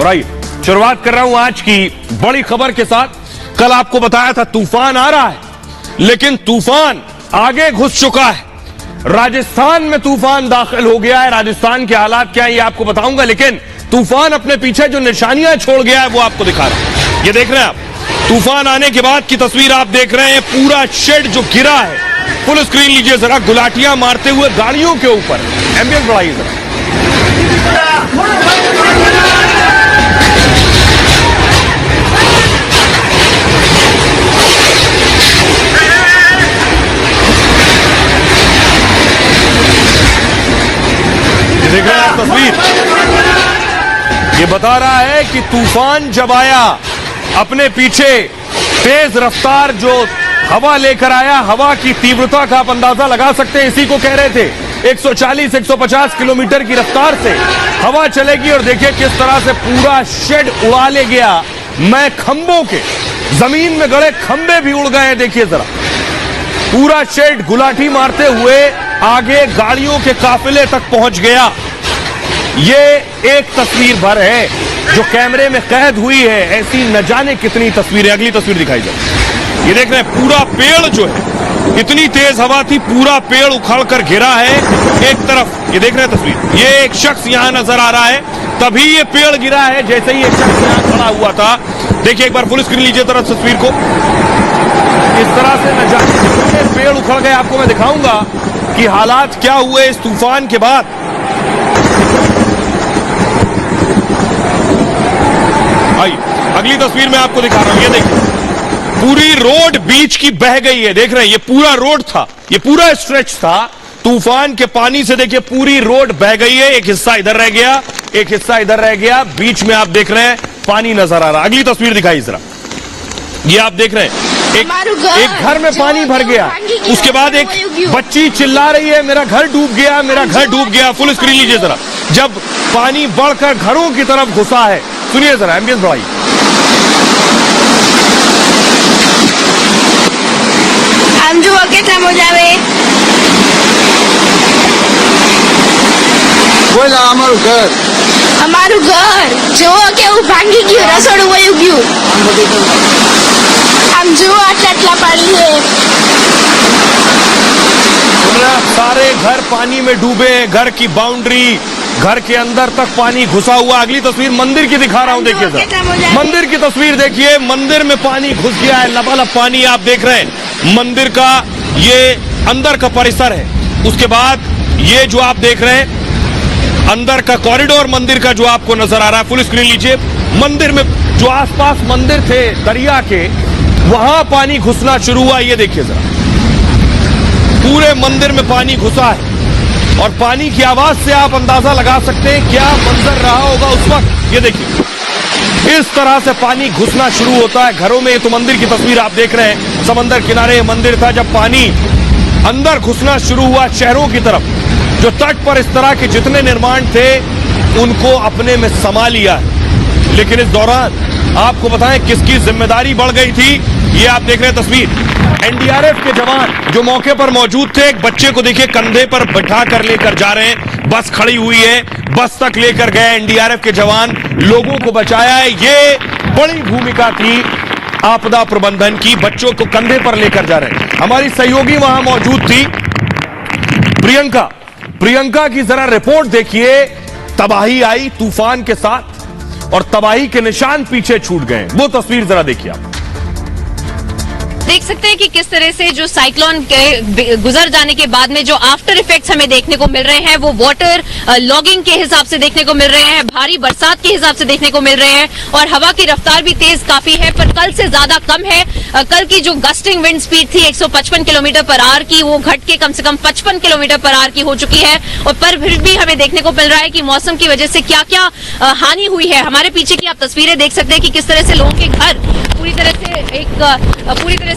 और आइए शुरुआत कर रहा हूं आज की बड़ी खबर के साथ। कल आपको बताया था तूफान आ रहा है, लेकिन तूफान आगे घुस चुका है। राजस्थान में तूफान दाखिल हो गया है। राजस्थान के हालात क्या है ये आपको बताऊंगा, लेकिन तूफान अपने पीछे जो निशानियां छोड़ गया है वो आपको दिखा रहा है। ये देख रहे हैं आप, तूफान आने के बाद की तस्वीर आप देख रहे हैं। पूरा शेड जो गिरा है, फुल स्क्रीन लीजिए जरा, गुलाटियां मारते हुए गाड़ियों के ऊपर। एम्बियंस बढ़ाइए जरा। देख रहे हैं आप तस्वीर, ये बता रहा है कि तूफान जब आया अपने पीछे तेज रफ्तार जो हवा लेकर आया, हवा की तीव्रता का आप अंदाजा लगा सकते हैं। इसी को कह रहे थे 140-150 किलोमीटर की रफ्तार से हवा चलेगी और देखिए किस तरह से पूरा शेड उड़ा ले गया। मैं खंभों के, जमीन में गड़े खंभे भी उड़ गए। देखिए जरा, पूरा शेड गुलाटी मारते हुए आगे गाड़ियों के काफिले तक पहुंच गया। ये एक तस्वीर भर है जो कैमरे में कैद हुई है। ऐसी न जाने कितनी तस्वीरें। अगली तस्वीर दिखाई जाए। ये देख रहे हैं, पूरा पेड़ जो है, इतनी तेज हवा थी, पूरा पेड़ उखड़ कर गिरा है एक तरफ। ये देख रहे हैं तस्वीर, ये एक शख्स यहां नजर आ रहा है, तभी ये पेड़ गिरा है जैसे ही एक शख्स यहां खड़ा हुआ था। देखिए एक बार फुल स्क्रीन लीजिए तरह तस्वीर को। इस तरह से न जाने कितने पेड़ उखड़ गए। आपको मैं दिखाऊंगा कि हालात क्या हुए इस तूफान के बाद। आइए अगली तस्वीर में आपको दिखा रहा हूं। ये देखिए, पूरी रोड बीच की बह गई है। देख रहे हैं, ये पूरा रोड था, ये पूरा स्ट्रेच था। तूफान के पानी से देखिए पूरी रोड बह गई है। एक हिस्सा इधर रह गया, एक हिस्सा इधर रह गया, बीच में आप देख रहे हैं पानी नजर आ रहा। अगली तस्वीर दिखाई जरा। ये आप देख रहे हैं, एक घर में पानी भर गया। उसके बाद एक बच्ची चिल्ला रही है, मेरा घर डूब गया, मेरा घर डूब गया। फुल स्क्रीन लीजिए जरा। जब पानी बढ़कर घरों की तरफ घुसा है, सुनिए जरा, एम्बियंस बढ़ाइए। हम जो કેટલા મજા આવે બોલા અમારું ઘર જો કેવું ભાંગી ગયું, રસોડું વયું ગયું। આમ જો આટલા પાણી છે। सारे घर पानी में डूबे, घर की बाउंड्री, घर के अंदर तक पानी घुसा हुआ। अगली तस्वीर मंदिर की दिखा रहा हूं, देखिए जरा। मंदिर की तस्वीर देखिए, मंदिर में पानी घुस गया है, लबालब पानी आप देख रहे हैं। मंदिर का ये अंदर का परिसर है। उसके बाद ये जो आप देख रहे हैं अंदर का कॉरिडोर मंदिर का जो आपको नजर आ रहा है, फुल स्क्रीन लीजिए। मंदिर में जो आसपास मंदिर थे दरिया के, वहां पानी घुसना शुरू हुआ। ये देखिए जरा, पूरे मंदिर में पानी घुसा है और पानी की आवाज से आप अंदाजा लगा सकते हैं क्या मंजर रहा होगा उस वक्त। ये देखिए, इस तरह से पानी घुसना शुरू होता है घरों में। ये तो मंदिर की तस्वीर आप देख रहे हैं, समंदर किनारे मंदिर था। जब पानी अंदर घुसना शुरू हुआ शहरों की तरफ, जो तट पर इस तरह के जितने निर्माण थे उनको अपने में समा लिया है। लेकिन इस दौरान आपको बताएं किसकी जिम्मेदारी बढ़ गई थी। ये आप देख रहे हैं तस्वीर, एनडीआरएफ के जवान जो मौके पर मौजूद थे, एक बच्चे को देखिए कंधे पर बैठा कर लेकर जा रहे हैं। बस खड़ी हुई है, बस तक लेकर गए एनडीआरएफ के जवान, लोगों को बचाया है। ये बड़ी भूमिका थी आपदा प्रबंधन की, बच्चों को कंधे पर लेकर जा रहे हैं। हमारी सहयोगी वहां मौजूद थी प्रियंका की जरा रिपोर्ट देखिए। तबाही आई तूफान के साथ और तबाही के निशान पीछे छूट गए। वो तस्वीर जरा देखिए आप। देख सकते हैं कि किस तरह से जो साइक्लोन के गुजर जाने के बाद में जो आफ्टर इफेक्ट्स हमें देखने को मिल रहे हैं वो वाटर लॉगिंग के हिसाब से देखने को मिल रहे हैं, भारी बरसात के हिसाब से देखने को मिल रहे हैं और हवा की रफ्तार भी तेज काफी है, पर कल से ज्यादा कम है। कल की जो गस्टिंग विंड स्पीड थी 155 किलोमीटर पर आवर की, वो घट के कम से कम 55 किलोमीटर पर आवर की हो चुकी है। और पर फिर भी हमें देखने को मिल रहा है कि मौसम की वजह से क्या क्या हानि हुई है। हमारे पीछे की आप तस्वीरें देख सकते हैं कि किस तरह से लोगों के घर पूरी तरह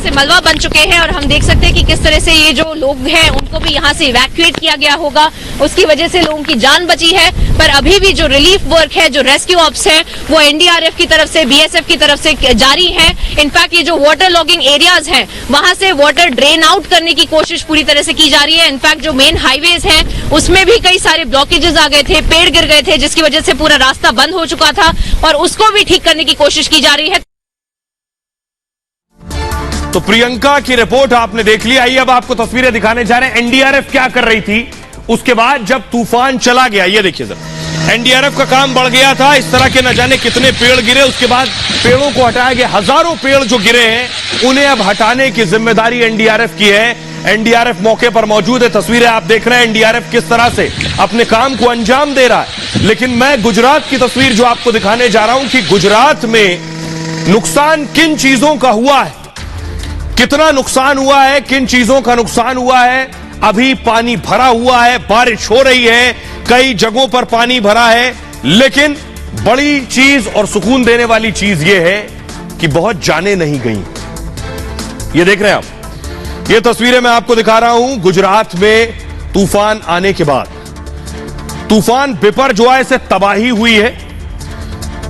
से मलबा बन चुके हैं और हम देख सकते हैं कि किस तरह से ये जो लोग हैं उनको भी यहाँ से इवैक्यूएट किया गया होगा, उसकी वजह से लोगों की जान बची है। पर अभी भी जो रिलीफ वर्क है, जो रेस्क्यू ऑप्स है, वो एनडीआरएफ की तरफ से, बीएसएफ की तरफ से जारी है। इनफैक्ट ये जो वाटर लॉगिंग एरियाज हैं वहां से वाटर ड्रेन आउट करने की कोशिश पूरी तरह से की जा रही है। इनफैक्ट जो मेन हाईवेज हैं उसमें भी कई सारे ब्लॉकेजेस आ गए थे, पेड़ गिर गए थे, जिसकी वजह से पूरा रास्ता बंद हो चुका था और उसको भी ठीक करने की कोशिश की जा रही है। तो प्रियंका की रिपोर्ट आपने देख ली। आइए अब आपको तस्वीरें दिखाने जा रहे हैं एनडीआरएफ क्या कर रही थी उसके बाद जब तूफान चला गया। ये देखिए सर, एनडीआरएफ का काम बढ़ गया था। इस तरह के न जाने कितने पेड़ गिरे, उसके बाद पेड़ों को हटाया गया। हजारों पेड़ जो गिरे हैं उन्हें अब हटाने की जिम्मेदारी एनडीआरएफ की है। एनडीआरएफ मौके पर मौजूद है। तस्वीरें आप देख रहे हैं एनडीआरएफ किस तरह से अपने काम को अंजाम दे रहा है। लेकिन मैं गुजरात की तस्वीर जो आपको दिखाने जा रहा हूं कि गुजरात में नुकसान किन चीजों का हुआ है, कितना नुकसान हुआ है, किन चीजों का नुकसान हुआ है। अभी पानी भरा हुआ है, बारिश हो रही है, कई जगहों पर पानी भरा है। लेकिन बड़ी चीज और सुकून देने वाली चीज यह है कि बहुत जाने नहीं गई। ये देख रहे हैं आप, ये तस्वीरें मैं आपको दिखा रहा हूं गुजरात में तूफान आने के बाद। तूफान बिपरजॉय से तबाही हुई है।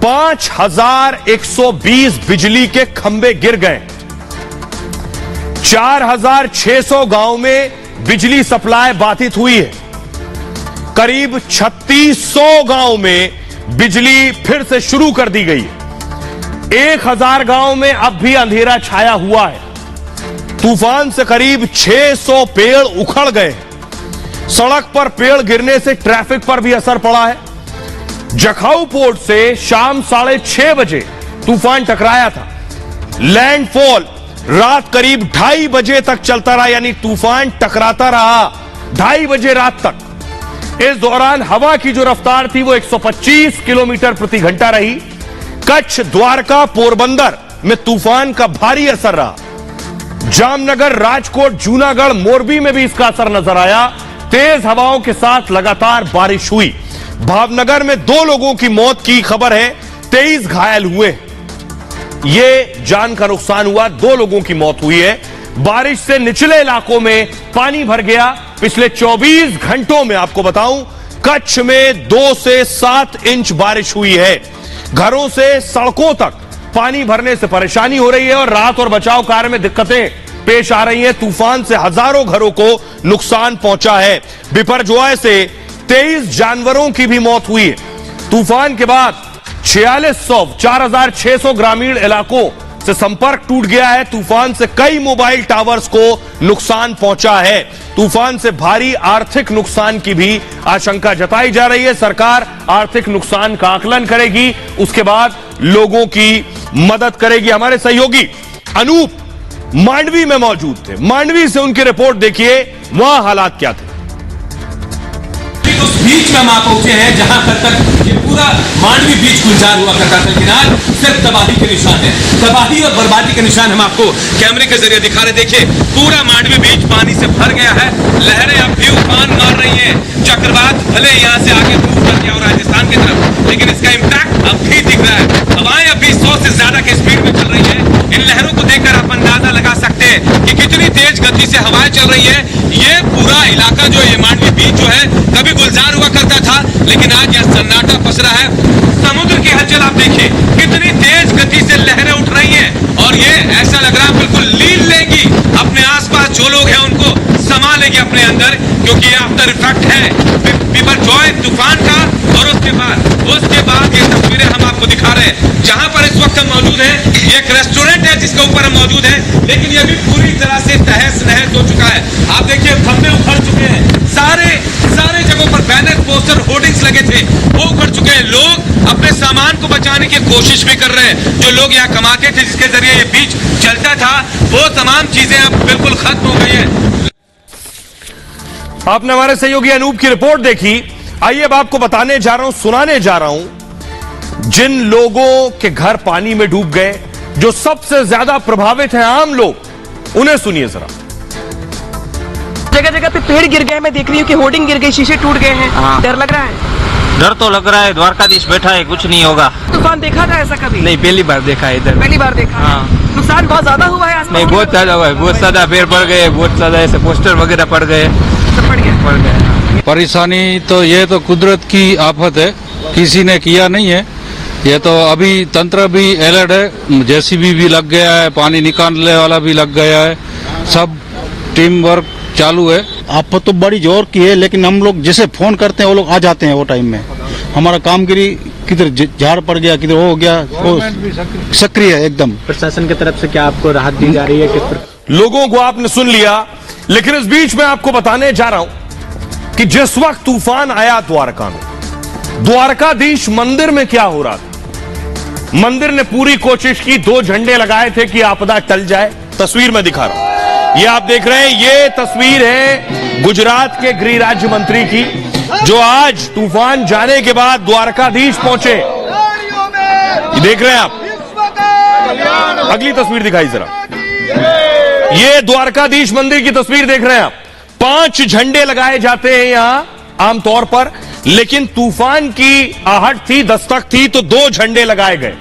5120 बिजली के खंभे गिर गए। 4600 गांव में बिजली सप्लाई बाधित हुई है। करीब 3600 गांव में बिजली फिर से शुरू कर दी गई है। 1000 गांव में अब भी अंधेरा छाया हुआ है। तूफान से करीब 600 पेड़ उखड़ गए। सड़क पर पेड़ गिरने से ट्रैफिक पर भी असर पड़ा है। जखाऊ पोर्ट से शाम 6:30 बजे तूफान टकराया था। लैंडफॉल रात करीब 2:30 बजे तक चलता रहा, यानी तूफान टकराता रहा 2:30 बजे रात तक। इस दौरान हवा की जो रफ्तार थी वो 125 किलोमीटर प्रति घंटा रही। कच्छ, द्वारका, पोरबंदर में तूफान का भारी असर रहा। जामनगर, राजकोट, जूनागढ़, मोरबी में भी इसका असर नजर आया। तेज हवाओं के साथ लगातार बारिश हुई। भावनगर में 2 लोगों की मौत की खबर है, 23 घायल हुए। ये जान का नुकसान हुआ, 2 लोगों की मौत हुई है। बारिश से निचले इलाकों में पानी भर गया। पिछले 24 घंटों में आपको बताऊं कच्छ में 2 से 7 इंच बारिश हुई है। घरों से सड़कों तक पानी भरने से परेशानी हो रही है और राहत और बचाव कार्य में दिक्कतें पेश आ रही हैं। तूफान से हजारों घरों को नुकसान पहुंचा है। बिपरजॉय से 23 जानवरों की भी मौत हुई है। तूफान के बाद 4600 ग्रामीण इलाकों से संपर्क टूट गया है। तूफान से कई मोबाइल टावर्स को नुकसान पहुंचा है। तूफान से भारी आर्थिक नुकसान की भी आशंका जताई जा रही है। सरकार आर्थिक नुकसान का आकलन करेगी, उसके बाद लोगों की मदद करेगी। हमारे सहयोगी अनूप मांडवी में मौजूद थे। मांडवी से उनकी रिपोर्ट देखिए, वहां हालात क्या थे। उस बीच में हम आ पहुंचे हैं जहां तक ये पूरा मांडवी बीच गुलजार हुआ करता था, लेकिन आज सिर्फ तबाही के निशान है। तबाही और बर्बादी के निशान हम आपको कैमरे के जरिए दिखा रहे। देखिए पूरा मांडवी बीच पानी से भर गया है। लहरें अब भी उफान मार रही हैं। चक्रवात भले यहाँ से आगे मूव कर गया और राजस्थान की तरफ, लेकिन इसका इम्पैक्ट अब भी दिख रहा है। हवाएं अभी 100 से ज्यादा की स्पीड में चल रही है। इन लहरों को देखकर आप अंदाजा लगा सकते हैं कि कितनी तेज गति से हवाएं चल रही है। ये पूरा इलाका जो है, मांडवी बीच जो है, कभी गुलजार हुआ करता था, लेकिन आज यह सन्नाटा पसरा है। समुद्र की हलचल आप देखिए, कितनी तेज गति से लहरें उठ रही हैं और ये ऐसा लग रहा है बिल्कुल लीन लेगी अपने आसपास जो लोग हैं उनको समा लेगी अपने अंदर, क्योंकि ये आफ्टर इफेक्ट है बिपरजॉय तूफान का। और उसके बाद ये तस्वीरें हम आपको दिखा रहे हैं जहां पर इस वक्त हम मौजूद हैं। ये एक रेस्टोरेंट है जिसके ऊपर हम मौजूद हैं, लेकिन ये भी पूरी तरह से तहस नहस हो चुका है। आप देखिए खंभे उखड़ चुके हैं। सारे जगहों पर बैनर, पोस्टर, होर्डिंग्स लगे थे, वो उखड़ चुके हैं। लोग अपने सामान को बचाने की कोशिश भी कर रहे हैं। जो लोग यहाँ कमाते थे, जिसके जरिए ये बीच चलता था, वो तमाम चीजें अब बिल्कुल खत्म हो गई है। आपने हमारे सहयोगी अनूप की रिपोर्ट देखी। आइए अब आपको बताने जा रहा हूं, सुनाने जा रहा हूं जिन लोगों के घर पानी में डूब गए, जो सबसे ज्यादा प्रभावित हैं आम लोग, उन्हें सुनिए जरा। जगह जगह पे पेड़ गिर गए, मैं देख रही हूँ कि होर्डिंग गिर गई, शीशे टूट गए हैं। हाँ। डर लग रहा है? डर तो लग रहा है, द्वारकाधीश बैठा है, कुछ नहीं होगा। तूफान देखा था ऐसा कभी? नहीं, पहली बार देखा है इधर। पहली बार देखा। हाँ। नुकसान बहुत ज्यादा हुआ है आसपास नहीं, बहुत ज्यादा हुआ है, बहुत ज्यादा पेड़ पड़ गए, बहुत ज्यादा ऐसे पोस्टर वगैरह पड़ गए। पड़ गया। परेशानी तो ये तो कुदरत की आफत है, किसी ने किया नहीं है। ये तो अभी तंत्र भी अलर्ट है, जेसीबी भी लग गया है, पानी निकालने वाला भी लग गया है, सब टीम वर्क चालू है। आफत तो बड़ी जोर की है, लेकिन हम लोग जिसे फोन करते हैं वो लोग आ जाते हैं वो टाइम में। हमारा कामगिरी किधर झाड़ पड़ गया, किधर हो गया, वो सक्रिय है एकदम। प्रशासन की तरफ से क्या आपको राहत दी जा रही है? किस लोगों को आपने सुन लिया, लेकिन इस बीच में आपको बताने जा रहा हूं कि जिस वक्त तूफान आया द्वारका में, द्वारकाधीश मंदिर में क्या हो रहा था। मंदिर ने पूरी कोशिश की, 2 झंडे लगाए थे कि आपदा टल जाए। तस्वीर में दिखा रहा हूं, ये आप देख रहे हैं, ये तस्वीर है गुजरात के गृह राज्य मंत्री की, जो आज तूफान जाने के बाद द्वारकाधीश पहुंचे। ये देख रहे हैं आप। अगली तस्वीर दिखाई जरा, ये द्वारकाधीश मंदिर की तस्वीर देख रहे हैं आप। 5 झंडे लगाए जाते हैं यहां आमतौर पर, लेकिन तूफान की आहट थी, दस्तक थी, तो 2 झंडे लगाए गए।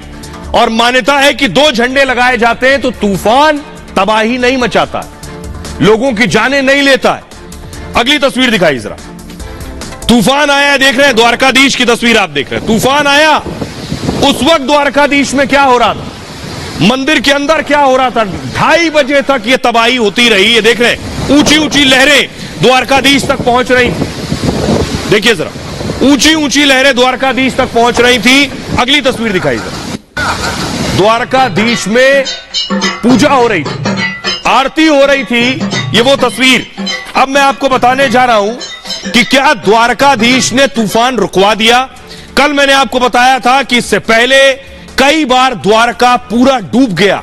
और मान्यता है कि 2 झंडे लगाए जाते हैं तो तूफान तबाही नहीं मचाता, लोगों की जानें नहीं लेता है। अगली तस्वीर दिखाई जरा, तूफान आया, देख रहे हैं द्वारकाधीश की तस्वीर आप देख रहे हैं। तूफान आया, उस वक्त द्वारकाधीश में क्या हो रहा था, मंदिर के अंदर क्या हो रहा था। 2:30 बजे तक ये तबाही होती रही। ये देख रहे हैं, ऊंची ऊंची लहरें द्वारकाधीश तक पहुंच रही थी। देखिए जरा, ऊंची ऊंची लहरें द्वारकाधीश तक पहुंच रही थी। अगली तस्वीर दिखाई जरा, द्वारकाधीश में पूजा हो रही थी, आरती हो रही थी, ये वो तस्वीर। अब मैं आपको बताने जा रहा हूं कि क्या द्वारकाधीश ने तूफान रुकवा दिया। कल मैंने आपको बताया था कि इससे पहले कई बार द्वारका पूरा डूब गया,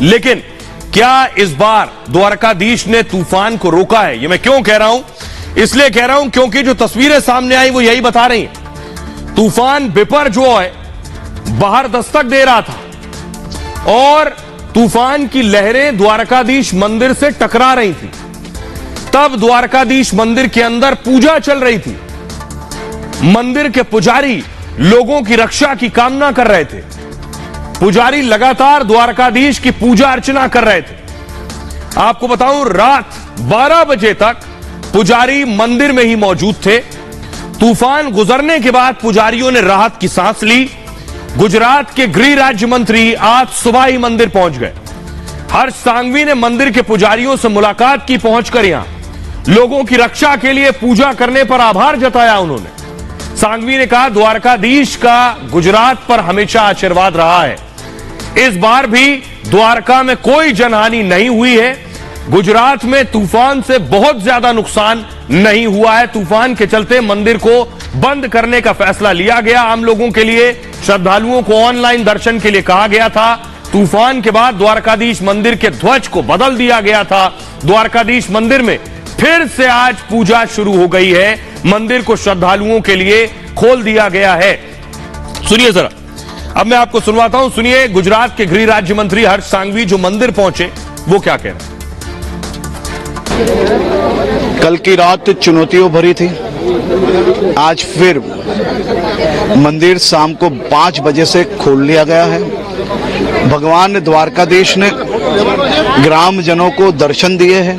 लेकिन क्या इस बार द्वारकाधीश ने तूफान को रोका है। ये मैं क्यों कह रहा हूं, इसलिए कह रहा हूं क्योंकि जो तस्वीरें सामने आई वो यही बता रही हैं। तूफान बिपर जो है बाहर दस्तक दे रहा था और तूफान की लहरें द्वारकाधीश मंदिर से टकरा रही थी। तब द्वारकाधीश मंदिर के अंदर पूजा चल रही थी। मंदिर के पुजारी लोगों की रक्षा की कामना कर रहे थे। पुजारी लगातार द्वारकाधीश की पूजा अर्चना कर रहे थे। आपको बताऊं, रात 12 बजे तक पुजारी मंदिर में ही मौजूद थे। तूफान गुजरने के बाद पुजारियों ने राहत की सांस ली। गुजरात के गृह राज्य मंत्री आज सुबह ही मंदिर पहुंच गए। हर्ष सांघवी ने मंदिर के पुजारियों से मुलाकात की, पहुंचकर यहां लोगों की रक्षा के लिए पूजा करने पर आभार जताया उन्होंने। सांघवी ने कहा, द्वारकाधीश का गुजरात पर हमेशा आशीर्वाद रहा है। इस बार भी द्वारका में कोई जनहानि नहीं हुई है। गुजरात में तूफान से बहुत ज्यादा नुकसान नहीं हुआ है। तूफान के चलते मंदिर को बंद करने का फैसला लिया गया। आम लोगों के लिए, श्रद्धालुओं को ऑनलाइन दर्शन के लिए कहा गया था। तूफान के बाद द्वारकाधीश मंदिर के ध्वज को बदल दिया गया था। द्वारकाधीश मंदिर में फिर से आज पूजा शुरू हो गई है। मंदिर को श्रद्धालुओं के लिए खोल दिया गया है। सुनिए जरा, अब मैं आपको सुनवाता हूं। सुनिए गुजरात के गृह राज्य मंत्री हर्ष सांघवी जो मंदिर पहुंचे, वो क्या कह रहे हैं। कल की रात चुनौतियों भरी थी। आज फिर मंदिर शाम को 5 बजे से खोल लिया गया है। भगवान द्वारकाधीश ने ग्रामजनों को दर्शन दिए हैं।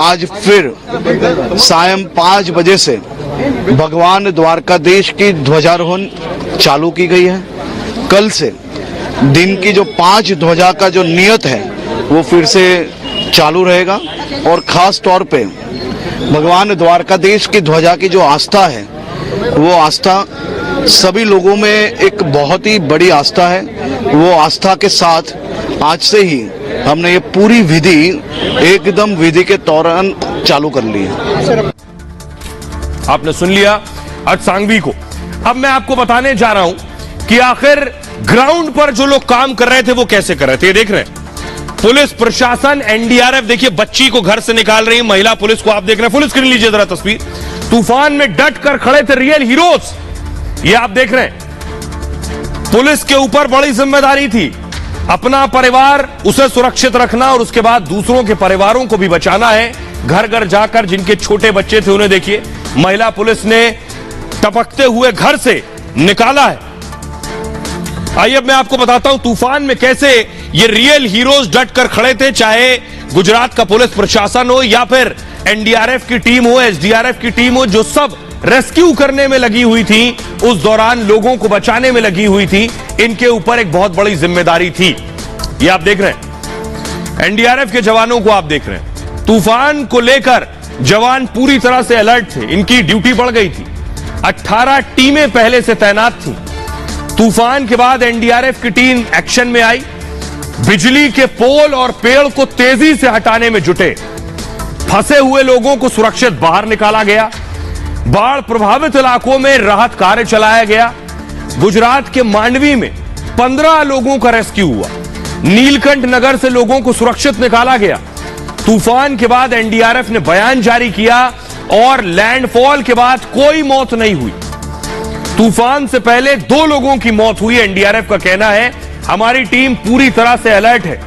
आज फिर सायं 5 बजे से भगवान द्वारकाधीश की ध्वजारोहण चालू की गई है। कल से दिन की जो 5 ध्वजा का जो नियत है वो फिर से चालू रहेगा। और खास तौर पे भगवान द्वारकाधीश की ध्वजा की जो आस्था है, वो आस्था सभी लोगों में एक बहुत ही बड़ी आस्था है। वो आस्था के साथ आज से ही हमने ये पूरी विधि एकदम विधि के दौरान चालू कर ली है। आपने सुन लिया हर्ष सांघवी को। अब मैं आपको बताने जा रहा हूं कि आखिर ग्राउंड पर जो लोग काम कर रहे थे वो कैसे कर रहे थे। ये देख रहे हैं, पुलिस प्रशासन, एनडीआरएफ, देखिए बच्ची को घर से निकाल रही है, महिला पुलिस को आप देख रहे हैं। फुल स्क्रीन लीजिए जरा तस्वीर। तूफान में डट कर खड़े थे रियल हीरोज, ये आप देख रहे हैं। पुलिस के ऊपर बड़ी जिम्मेदारी थी, अपना परिवार उसे सुरक्षित रखना और उसके बाद दूसरों के परिवारों को भी बचाना है। घर घर जाकर जिनके छोटे बच्चे थे उन्हें देखिए, महिला पुलिस ने टपकते हुए घर से निकाला है। आइए अब मैं आपको बताता हूं तूफान में कैसे ये रियल हीरोज डट कर खड़े थे, चाहे गुजरात का पुलिस प्रशासन हो या फिर एनडीआरएफ की टीम हो, एसडीआरएफ की टीम हो, जो सब रेस्क्यू करने में लगी हुई थी, उस दौरान लोगों को बचाने में लगी हुई थी। इनके ऊपर एक बहुत बड़ी जिम्मेदारी थी। ये आप देख रहे हैं एनडीआरएफ के जवानों को, आप देख रहे हैं तूफान को लेकर जवान पूरी तरह से अलर्ट थे। इनकी ड्यूटी बढ़ गई थी। 18 टीमें पहले से तैनात थी। तूफान के बाद एनडीआरएफ की टीम एक्शन में आई, बिजली के पोल और पेड़ को तेजी से हटाने में जुटे। फंसे हुए लोगों को सुरक्षित बाहर निकाला गया। बाढ़ प्रभावित इलाकों में राहत कार्य चलाया गया। गुजरात के मांडवी में 15 लोगों का रेस्क्यू हुआ। नीलकंठ नगर से लोगों को सुरक्षित निकाला गया। तूफान के बाद एनडीआरएफ ने बयान जारी किया और लैंडफॉल के बाद कोई मौत नहीं हुई। तूफान से पहले 2 लोगों की मौत हुई। एनडीआरएफ का कहना है हमारी टीम पूरी तरह से अलर्ट है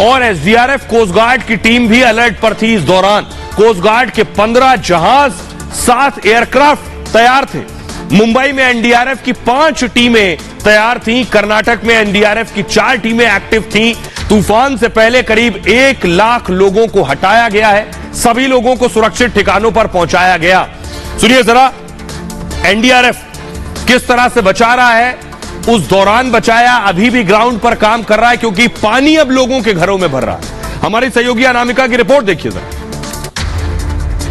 और एसडीआरएफ कोस्ट गार्ड की टीम भी अलर्ट पर थी। इस दौरान कोस्ट गार्ड के 15 जहाज, 7 एयरक्राफ्ट तैयार थे। मुंबई में एनडीआरएफ की 5 टीमें तैयार थीं। कर्नाटक में एनडीआरएफ की 4 टीमें एक्टिव थीं। तूफान से पहले करीब 1 लाख लोगों को हटाया गया है। सभी लोगों को सुरक्षित ठिकानों पर पहुंचाया गया। सुनिए जरा एनडीआरएफ किस तरह से बचा रहा है, उस दौरान बचाया, अभी भी ग्राउंड पर काम कर रहा है क्योंकि पानी अब लोगों के घरों में भर रहा है। हमारी सहयोगी अनामिका की रिपोर्ट देखिए जरा।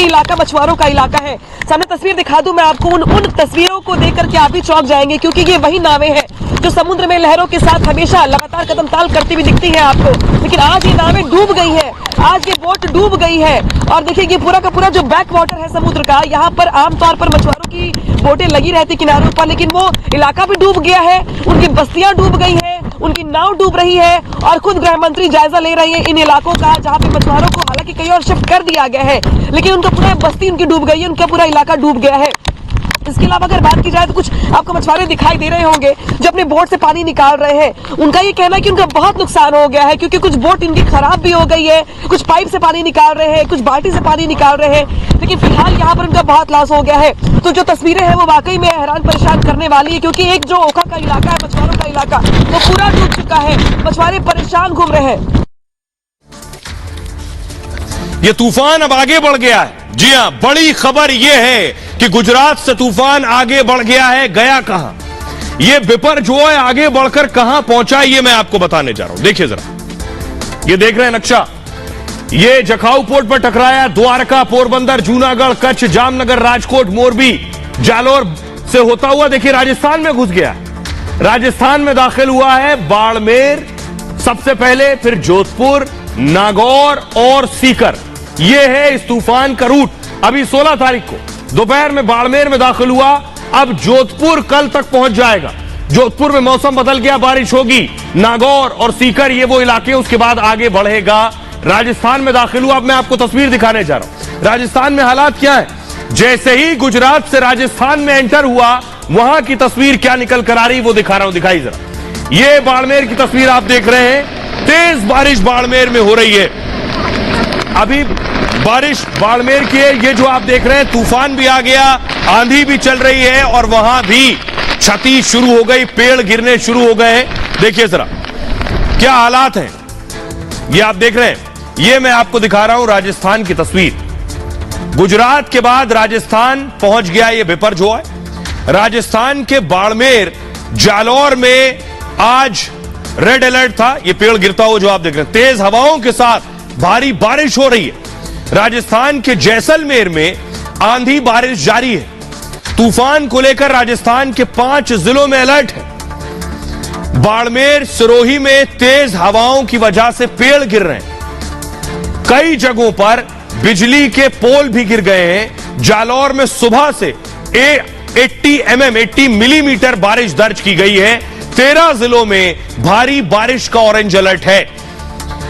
इलाका मछुआरों का इलाका है। सामने तस्वीर दिखा दूं मैं आपको, उन तस्वीरों को देखकर के आप भी चौंक जाएंगे क्योंकि ये वही नावें हैं जो समुद्र में लहरों के साथ हमेशा लगातार कदम ताल करती हुई दिखती हैं आपको। लेकिन आज ये नावें डूब गई हैं, आज ये बोट डूब गई है। और देखिए ये पूरा का पूरा जो बैक वाटर है समुद्र का, यहाँ पर आमतौर पर मछुआरों की बोटें लगी रहती किनारों पर, लेकिन वो इलाका भी डूब गया है। उनकी बस्तियां डूब गई हैं, उनकी नाव डूब रही है और खुद गृह मंत्री जायजा ले रही है इन इलाकों का जहाँ पे मछुआरों को हालांकि कहीं और शिफ्ट कर दिया गया है, लेकिन उनका पूरा बस्ती उनकी डूब गई है, उनका पूरा इलाका डूब गया है। इसके अलावा अगर बात की जाए तो कुछ आपको मछुआरे दिखाई दे रहे होंगे जो अपने बोट से पानी निकाल रहे हैं। उनका ये कहना है कि उनका बहुत नुकसान हो गया है क्योंकि कुछ बोट इनकी खराब भी हो गई है, कुछ पाइप से पानी निकाल रहे हैं, कुछ बाल्टी से पानी निकाल रहे हैं, लेकिन फिलहाल यहाँ पर उनका बहुत लॉस हो गया है। तो जो तस्वीरें हैं वो वाकई में हैरान परेशान करने वाली है क्योंकि एक जो ओखा का इलाका है, मछुआरों का इलाका, वो पूरा डूब चुका है। मछुआरे परेशान घूम रहे हैं। ये तूफान अब आगे बढ़ गया है। जी हां, बड़ी खबर यह है कि गुजरात से तूफान आगे बढ़ गया है। गया कहां? ये बिपर जो है आगे बढ़कर कहां पहुंचा, ये मैं आपको बताने जा रहा हूं। देखिए जरा, ये देख रहे हैं नक्शा, ये जखाऊ पोर्ट पर टकराया। द्वारका, पोरबंदर, जूनागढ़, कच्छ, जामनगर, राजकोट, मोरबी, जालोर से होता हुआ देखिए राजस्थान में घुस गया। राजस्थान में दाखिल हुआ है बाड़मेर सबसे पहले, फिर जोधपुर, नागौर और सीकर। यह है इस तूफान का रूट। अभी 16 तारीख को दोपहर में बाड़मेर में दाखिल हुआ, अब जोधपुर कल तक पहुंच जाएगा। जोधपुर में मौसम बदल गया, बारिश होगी। नागौर और सीकर ये वो इलाके, उसके बाद आगे बढ़ेगा। राजस्थान में दाखिल हुआ। अब मैं आपको तस्वीर दिखाने जा रहा हूं राजस्थान में हालात क्या है। जैसे ही गुजरात से राजस्थान में एंटर हुआ, वहां की तस्वीर क्या निकल कर आ रही वो दिखा रहा हूं, दिखाई जरा। ये बाड़मेर की तस्वीर आप देख रहे हैं। तेज बारिश बाड़मेर में हो रही है। अभी बारिश बाड़मेर की है। ये जो आप देख रहे हैं तूफान भी आ गया, आंधी भी चल रही है और वहां भी क्षति शुरू हो गई, पेड़ गिरने शुरू हो गए हैं। देखिए जरा क्या हालात हैं, ये आप देख रहे हैं। ये मैं आपको दिखा रहा हूं राजस्थान की तस्वीर। गुजरात के बाद राजस्थान पहुंच गया ये बिपर जो है। राजस्थान के बाड़मेर, जालौर में आज रेड अलर्ट था। ये पेड़ गिरता हुआ जो आप देख रहे हैं, तेज हवाओं के साथ भारी बारिश हो रही है। राजस्थान के जैसलमेर में आंधी बारिश जारी है। तूफान को लेकर राजस्थान के 5 जिलों में अलर्ट है। बाड़मेर, सिरोही में तेज हवाओं की वजह से पेड़ गिर रहे हैं। कई जगहों पर बिजली के पोल भी गिर गए हैं। जालौर में सुबह से 80 मिलीमीटर बारिश दर्ज की गई है। 13 जिलों में भारी बारिश का ऑरेंज अलर्ट है।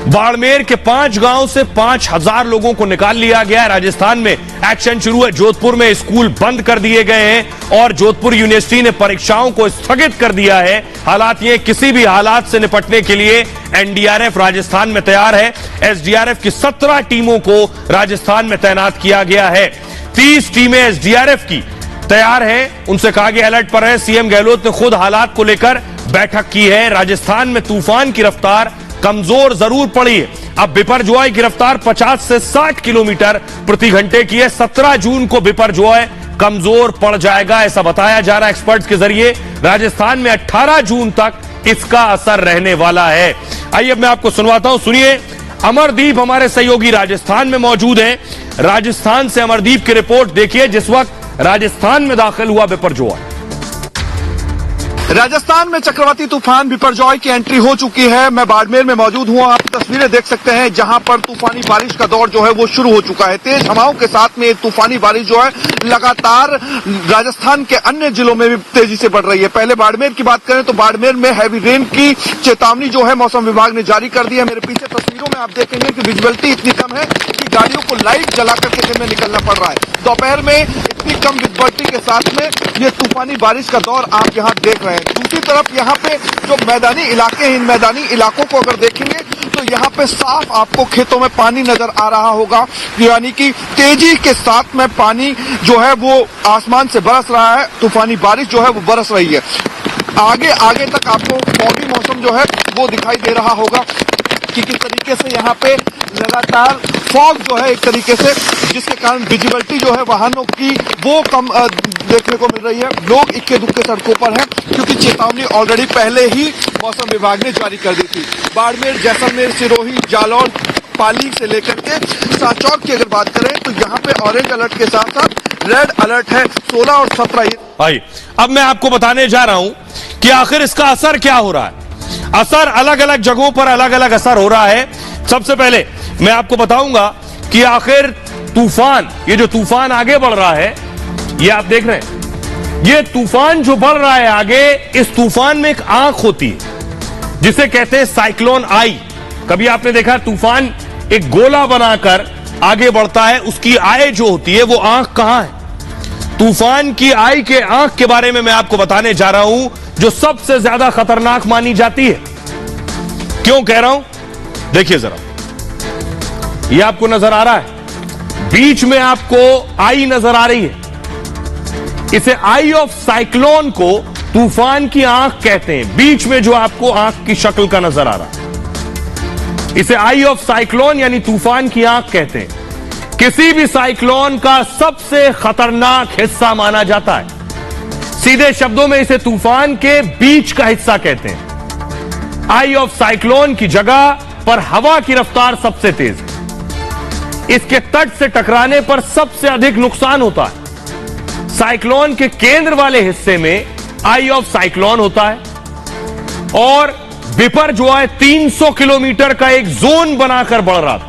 बाड़मेर के 5 गांव से 5000 लोगों को निकाल लिया गया है। राजस्थान में एक्शन शुरू है। जोधपुर में स्कूल बंद कर दिए गए हैं और जोधपुर यूनिवर्सिटी ने परीक्षाओं को स्थगित कर दिया है। हालात ये, किसी भी हालात से निपटने के लिए एनडीआरएफ राजस्थान में तैयार है। एसडीआरएफ की 17 टीमों को राजस्थान में तैनात किया गया है। 30 टीमें एसडीआरएफ की तैयार है, उनसे कहा गया अलर्ट पर है। सीएम गहलोत ने खुद हालात को लेकर बैठक की है। राजस्थान में तूफान की रफ्तार कमजोर जरूर पड़ी है। अब बिपरजॉय की रफ्तार 50 से 60 किलोमीटर प्रति घंटे की है। 17 जून को बिपरजॉय कमजोर पड़ जाएगा, ऐसा बताया जा रहा है एक्सपर्ट्स के जरिए। राजस्थान में 18 जून तक इसका असर रहने वाला है। आइए अब मैं आपको सुनवाता हूं, सुनिए। अमरदीप हमारे सहयोगी राजस्थान में मौजूद हैं। राजस्थान से अमरदीप की रिपोर्ट देखिए जिस वक्त राजस्थान में दाखिल हुआ बिपरजॉय। राजस्थान में चक्रवाती तूफान बिपरजॉय की एंट्री हो चुकी है। मैं बाड़मेर में मौजूद हूं। आप तस्वीरें देख सकते हैं जहां पर तूफानी बारिश का दौर जो है वो शुरू हो चुका है। तेज हवाओं के साथ में तूफानी बारिश जो है लगातार राजस्थान के अन्य जिलों में भी तेजी से बढ़ रही है। पहले बाड़मेर की बात करें तो बाड़मेर में हैवी रेन की चेतावनी जो है मौसम विभाग ने जारी कर दी है। मेरे पीछे तस्वीरों में आप देखेंगे कि विजिबिलिटी इतनी कम है कि गाड़ियों को लाइट जला करके दिन में निकलना पड़ रहा है। दोपहर में इतनी कम विजिबिलिटी के साथ में ये तूफानी बारिश का दौर आप यहाँ देख रहे हैं। दूसरी तरफ यहाँ पे जो मैदानी इलाके हैं, इन मैदानी इलाकों को अगर देखेंगे तो यहाँ पे साफ आपको खेतों में पानी नजर आ रहा होगा, यानी कि तेजी के साथ में पानी जो है वो आसमान से बरस रहा है। तूफानी बारिश जो है वो बरस रही है। आगे आगे तक आपको फॉगी मौसम जो है वो दिखाई दे रहा होगा कि किस तरीके से यहाँ पे लगातार फॉग जो है एक तरीके से, जिसके कारण विजिबिलिटी जो है वाहनों की वो कम देखने को मिल रही है। लोग इक्के दुक्के सड़कों पर हैं क्योंकि चेतावनी ऑलरेडी पहले ही मौसम विभाग ने जारी कर दी थी। बाड़मेर, जैसलमेर, सिरोही, जालौर, पाली से लेकर के सांचौर की अगर बात करें तो यहाँ पे ऑरेंज अलर्ट के साथ साथ रेड अलर्ट है 16 और 17। भाई अब मैं आपको बताने जा रहा हूं कि आखिर इसका असर क्या हो रहा है। असर अलग अलग जगहों पर अलग अलग असर हो रहा है। सबसे पहले मैं आपको बताऊंगा कि आखिर तूफान, ये जो तूफान आगे बढ़ रहा है, ये आप देख रहे हैं, ये तूफान जो बढ़ रहा है आगे, इस तूफान में एक आंख होती है जिसे कहते हैं साइक्लोन आई। कभी आपने देखा तूफान एक गोला बनाकर आगे बढ़ता है, उसकी आई जो होती है वो आंख कहां है? तूफान की आई के आंख के बारे में मैं आपको बताने जा रहा हूं जो सबसे ज्यादा खतरनाक मानी जाती है। क्यों कह रहा हूं? देखिए जरा, ये आपको नजर आ रहा है, बीच में आपको आई नजर आ रही है। इसे आई ऑफ साइक्लोन को तूफान की आंख कहते हैं। बीच में जो आपको आंख की शक्ल का नजर आ रहा है, इसे आई ऑफ साइक्लोन यानी तूफान की आंख कहते हैं। किसी भी साइक्लोन का सबसे खतरनाक हिस्सा माना जाता है। सीधे शब्दों में इसे तूफान के बीच का हिस्सा कहते हैं। आई ऑफ साइक्लोन की जगह पर हवा की रफ्तार सबसे तेज है। इसके तट से टकराने पर सबसे अधिक नुकसान होता है। साइक्लोन के केंद्र वाले हिस्से में आई ऑफ साइक्लोन होता है और बिपरजॉय 300 किलोमीटर का एक जोन बनाकर बढ़ रहा था।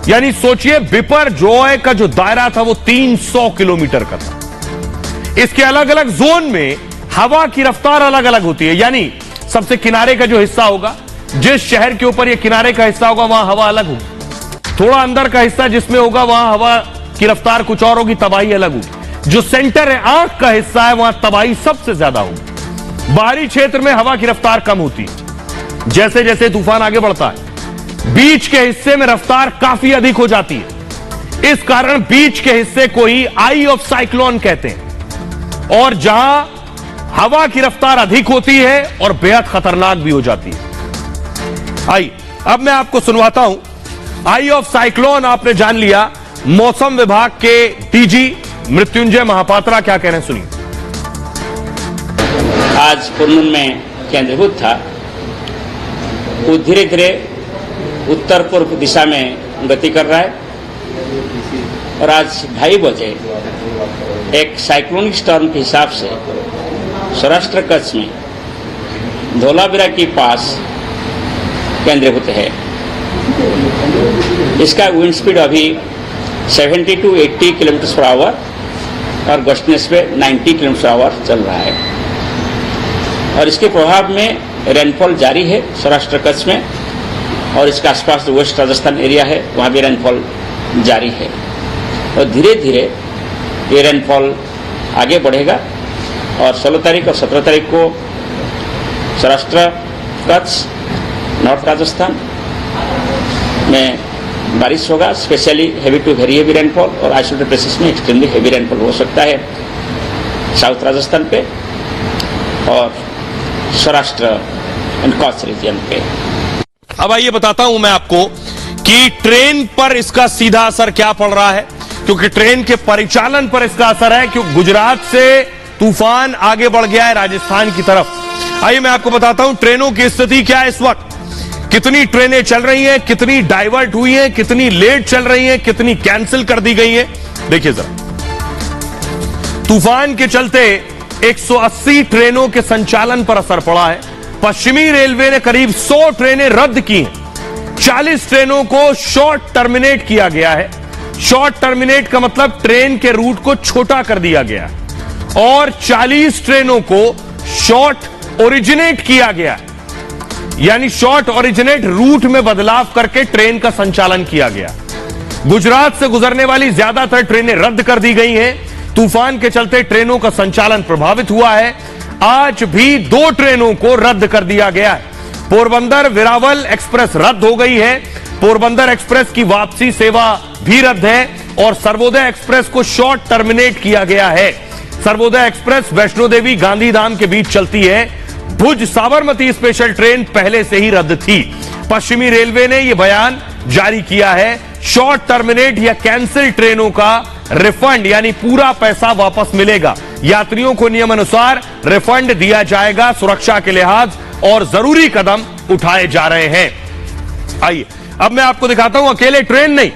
यानी सोचिए, बिपरजॉय का जो दायरा था वो 300 किलोमीटर का था। इसके अलग अलग जोन में हवा की रफ्तार अलग अलग होती है। यानी सबसे किनारे का जो हिस्सा होगा, जिस शहर के ऊपर ये किनारे का हिस्सा होगा वहां हवा अलग होगी। थोड़ा अंदर का हिस्सा जिसमें होगा वहां हवा की रफ्तार कुछ और होगी, तबाही अलग होगी। जो सेंटर है, आंख का हिस्सा है, वहां तबाही सबसे ज्यादा होगी। बाहरी क्षेत्र में हवा की रफ्तार कम होती है। जैसे जैसे तूफान आगे बढ़ता है, बीच के हिस्से में रफ्तार काफी अधिक हो जाती है। इस कारण बीच के हिस्से को ही आई ऑफ साइक्लोन कहते हैं। और जहां हवा की रफ्तार अधिक होती है और बेहद खतरनाक भी हो जाती है। आई अब मैं आपको सुनवाता हूं। आई ऑफ साइक्लोन आपने जान लिया। मौसम विभाग के डीजी मृत्युंजय महापात्रा क्या कह रहे हैं, सुनिए। आज पूर्णिम में केंद्रीभूत था, वो धीरे धीरे उत्तर पूर्व दिशा में गति कर रहा है और आज 2:30 बजे एक साइक्लोनिक स्टॉर्म के हिसाब से सौराष्ट्र कच्छ में धोलावीरा के पास केंद्रीभूत है। इसका विंड स्पीड अभी 70 to 80 किलोमीटर पर आवर और गस्टनेस पे 90 किलोमीटर पर आवर चल रहा है। और इसके प्रभाव में रेनफॉल जारी है सौराष्ट्र कच्छ में और इसके आसपास जो वेस्ट राजस्थान एरिया है वहाँ भी रेनफॉल जारी है। और धीरे धीरे ये रेनफॉल आगे बढ़ेगा और 16 तारीख और 17 तारीख को सौराष्ट्र कच्छ, नॉर्थ राजस्थान में बारिश होगा, specially heavy to very heavy rainfall और आइसोलेटेड प्लेसेस में एक्सट्रीमली हेवी रेनफॉल हो सकता है साउथ राजस्थान पे। और सौराष्ट्र एंड कच्छ रीजन पे। अब आइए बताता हूं मैं आपको कि ट्रेन पर इसका सीधा असर क्या पड़ रहा है, क्योंकि ट्रेन के परिचालन पर इसका असर है, क्योंकि गुजरात से तूफान आगे बढ़ गया है राजस्थान की तरफ। आइए मैं आपको बताता हूं ट्रेनों की स्थिति क्या है इस वक्त, कितनी ट्रेनें चल रही हैं, कितनी डाइवर्ट हुई हैं, कितनी लेट चल रही हैं, कितनी कैंसिल कर दी गई हैं। देखिए जरा, तूफान के चलते 180 ट्रेनों के संचालन पर असर पड़ा है। पश्चिमी रेलवे ने करीब 100 ट्रेनें रद्द की हैं। 40 ट्रेनों को शॉर्ट टर्मिनेट किया गया है। शॉर्ट टर्मिनेट का मतलब ट्रेन के रूट को छोटा कर दिया गया है। और 40 ट्रेनों को शॉर्ट ओरिजिनेट किया गया है, यानी शॉर्ट ओरिजिनेट रूट में बदलाव करके ट्रेन का संचालन किया गया। गुजरात से गुजरने वाली ज्यादातर ट्रेनें रद्द कर दी गई हैं। तूफान के चलते ट्रेनों का संचालन प्रभावित हुआ है। आज भी 2 ट्रेनों को रद्द कर दिया गया है। पोरबंदर वेरावल एक्सप्रेस रद्द हो गई है। पोरबंदर एक्सप्रेस की वापसी सेवा भी रद्द है और सर्वोदय एक्सप्रेस को शॉर्ट टर्मिनेट किया गया है। सर्वोदय एक्सप्रेस वैष्णो देवी गांधीधाम के बीच चलती है। भुज साबरमती स्पेशल ट्रेन पहले से ही रद्द थी। पश्चिमी रेलवे ने यह बयान जारी किया है। शॉर्ट टर्मिनेट या कैंसिल ट्रेनों का रिफंड यानी पूरा पैसा वापस मिलेगा। यात्रियों को नियमानुसार रिफंड दिया जाएगा। सुरक्षा के लिहाज और जरूरी कदम उठाए जा रहे हैं। आइए अब मैं आपको दिखाता हूं, अकेले ट्रेन नहीं,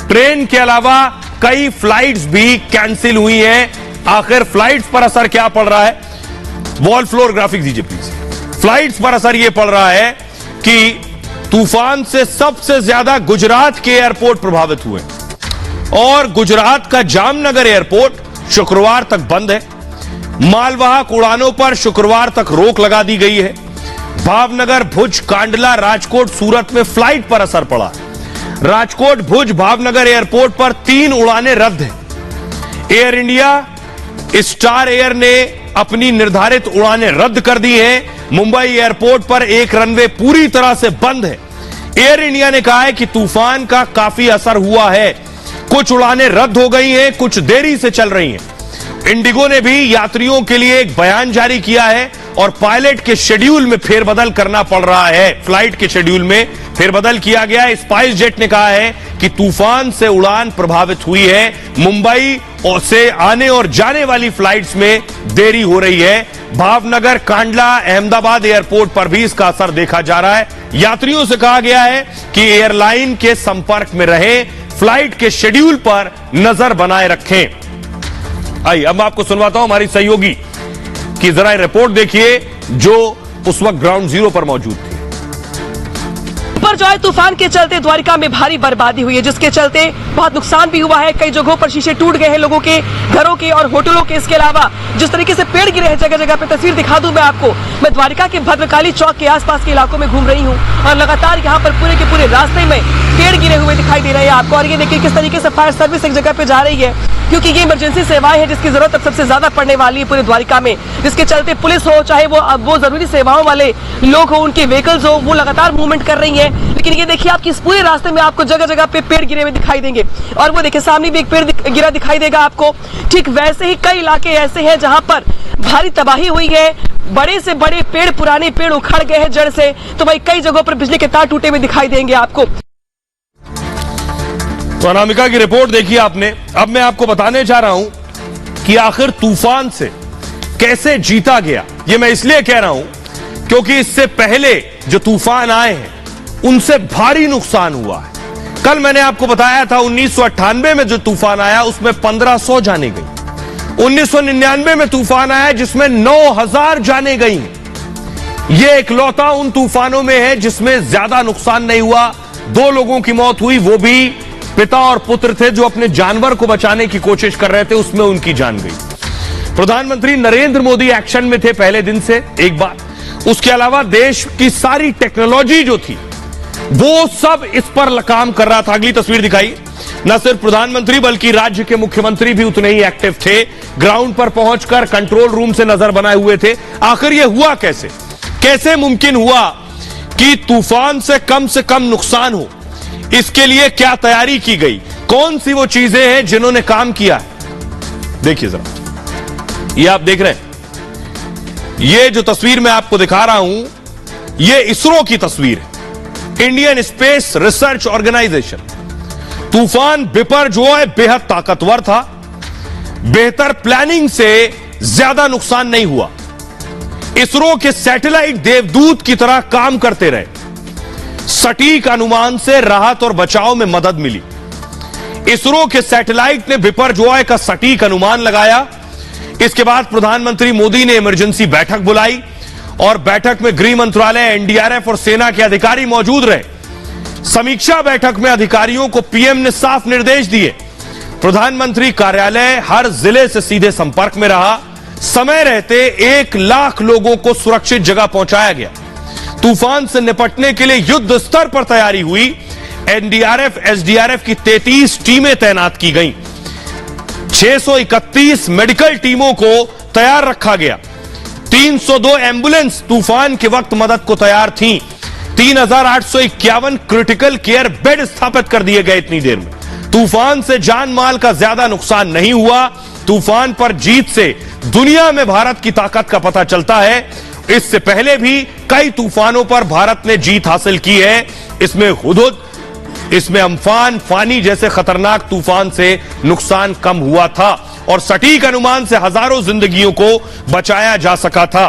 ट्रेन के अलावा कई फ्लाइट्स भी कैंसिल हुई हैं। आखिर फ्लाइट्स पर असर क्या पड़ रहा है? वॉल फ्लोर ग्राफिक दीजिए प्लीज। फ्लाइट्स पर असर यह पड़ रहा है कि तूफान से सबसे ज्यादा गुजरात के एयरपोर्ट प्रभावित हुए और गुजरात का जामनगर एयरपोर्ट शुक्रवार तक बंद है। मालवाहक उड़ानों पर शुक्रवार तक रोक लगा दी गई है। भावनगर, भुज, कांडला, राजकोट, सूरत में फ्लाइट पर असर पड़ा। राजकोट, भुज, भावनगर एयरपोर्ट पर 3 उड़ानें रद्द हैं। एयर इंडिया, स्टार एयर ने अपनी निर्धारित उड़ानें रद्द कर दी हैं। मुंबई एयरपोर्ट पर एक रनवे पूरी तरह से बंद है। एयर इंडिया ने कहा है कि तूफान का काफी असर हुआ है। कुछ उड़ानें रद्द हो गई हैं, कुछ देरी से चल रही हैं। इंडिगो ने भी यात्रियों के लिए एक बयान जारी किया है और पायलट के शेड्यूल में फेरबदल करना पड़ रहा है। फ्लाइट के शेड्यूल में फेरबदल किया गया है। स्पाइस जेट ने कहा है कि तूफान से उड़ान प्रभावित हुई है। मुंबई से आने और जाने वाली फ्लाइट्स में देरी हो रही है। भावनगर, कांडला, अहमदाबाद एयरपोर्ट पर भी इसका असर देखा जा रहा है। यात्रियों से कहा गया है कि एयरलाइन के संपर्क में रहें, फ्लाइट के शेड्यूल पर नजर बनाए रखें। आइए अब मैं आपको सुनवाता हूं हमारी सहयोगी की जरा रिपोर्ट देखिए जो उस वक्त ग्राउंड जीरो पर मौजूद थी। पर जो है तूफान के चलते द्वारिका में भारी बर्बादी हुई है, जिसके चलते बहुत नुकसान भी हुआ है। कई जगहों पर शीशे टूट गए हैं लोगों के, घरों के और होटलों के। इसके अलावा जिस तरीके से पेड़ गिरे हैं जगह जगह पे, तस्वीर दिखा दूं मैं आपको। मैं द्वारिका के भद्रकाली चौक के आसपास के इलाकों में घूम रही हूं और लगातार यहाँ पर पूरे के पूरे रास्ते में पेड़ गिरे हुए दिखाई दे रहे हैं आपको। और ये देखिए किस तरीके से फायर सर्विस एक जगह पे जा रही है, क्योंकि ये इमरजेंसी सेवाएं हैं जिसकी जरूरत अब सबसे ज्यादा पड़ने वाली है पूरे द्वारिका में। जिसके चलते पुलिस हो, चाहे वो जरूरी सेवाओं वाले लोग हो, उनके व्हीकल्स हो, वो लगातार मूवमेंट कर रही है। लेकिन ये देखिए आपकी इस पूरे रास्ते में आपको जगह जगह पे पेड़ गिरे हुए दिखाई देंगे। और वो देखिए सामने भी एक पेड़ गिरा दिखाई देगा आपको। ठीक वैसे ही कई इलाके ऐसे हैं जहां पर भारी तबाही हुई है। बड़े से बड़े पेड़, पुराने पेड़ उखड़ गए हैं जड़ से। तो भाई कई जगहों पर बिजली के तार टूटे हुए दिखाई देंगे आपको। तो अनामिका की रिपोर्ट देखी आपने। अब मैं आपको बताने जा रहा हूं कि आखिर तूफान से कैसे जीता गया। ये मैं इसलिए कह रहा हूं क्योंकि इससे पहले जो तूफान आए हैं उनसे भारी नुकसान हुआ है। कल मैंने आपको बताया था 1998 में जो तूफान आया उसमें 1500 जाने गई। 1999 में तूफान आया जिसमें 9000 जाने गई। यह इकलौता उन तूफानों में है जिसमें ज्यादा नुकसान नहीं हुआ। 2 लोगों की मौत हुई, वो भी पिता और पुत्र थे जो अपने जानवर को बचाने की कोशिश कर रहे थे, उसमें उनकी जान गई। प्रधानमंत्री नरेंद्र मोदी एक्शन में थे पहले दिन से एक बार। उसके अलावा देश की सारी टेक्नोलॉजी जो थी वो सब इस पर काम कर रहा था। अगली तस्वीर दिखाई। न सिर्फ प्रधानमंत्री बल्कि राज्य के मुख्यमंत्री भी उतने ही एक्टिव थे। ग्राउंड पर पहुंचकर कंट्रोल रूम से नजर बनाए हुए थे। आखिर यह हुआ कैसे? कैसे मुमकिन हुआ कि तूफान से कम नुकसान हो? इसके लिए क्या तैयारी की गई? कौन सी वो चीजें हैं जिन्होंने काम किया है? देखिए जरा, ये आप देख रहे हैं ये जो तस्वीर मैं आपको दिखा रहा हूं, ये इसरो की तस्वीर है, इंडियन स्पेस रिसर्च ऑर्गेनाइजेशन। तूफान बिपर जो है बेहद ताकतवर था, बेहतर प्लानिंग से ज्यादा नुकसान नहीं हुआ। इसरो के सैटेलाइट देवदूत की तरह काम करते रहे, सटीक अनुमान से राहत और बचाव में मदद मिली। इसरो के सैटेलाइट ने बिपरजॉय का सटीक अनुमान लगाया। इसके बाद प्रधानमंत्री मोदी ने इमरजेंसी बैठक बुलाई और बैठक में गृह मंत्रालय, एनडीआरएफ और सेना के अधिकारी मौजूद रहे। समीक्षा बैठक में अधिकारियों को पीएम ने साफ निर्देश दिए। प्रधानमंत्री कार्यालय हर जिले से सीधे संपर्क में रहा। समय रहते 1 लाख लोगों को सुरक्षित जगह पहुंचाया गया। तूफान से निपटने के लिए युद्ध स्तर पर तैयारी हुई। एनडीआरएफ, एसडीआरएफ की 33 टीमें तैनात की गईं। 631 मेडिकल टीमों को तैयार रखा गया। 302 एम्बुलेंस तूफान के वक्त मदद को तैयार थीं। 3851 क्रिटिकल केयर बेड स्थापित कर दिए गए इतनी देर में। तूफान से जान माल का ज्यादा नुकसान नहीं हुआ। तूफान पर जीत से दुनिया में भारत की ताकत का पता चलता है। इससे पहले भी कई तूफानों पर भारत ने जीत हासिल की है। इसमें हुदहुद, इसमें अम्फान, फानी जैसे खतरनाक तूफान से नुकसान कम हुआ था और सटीक अनुमान से हजारों जिंदगियों को बचाया जा सका था।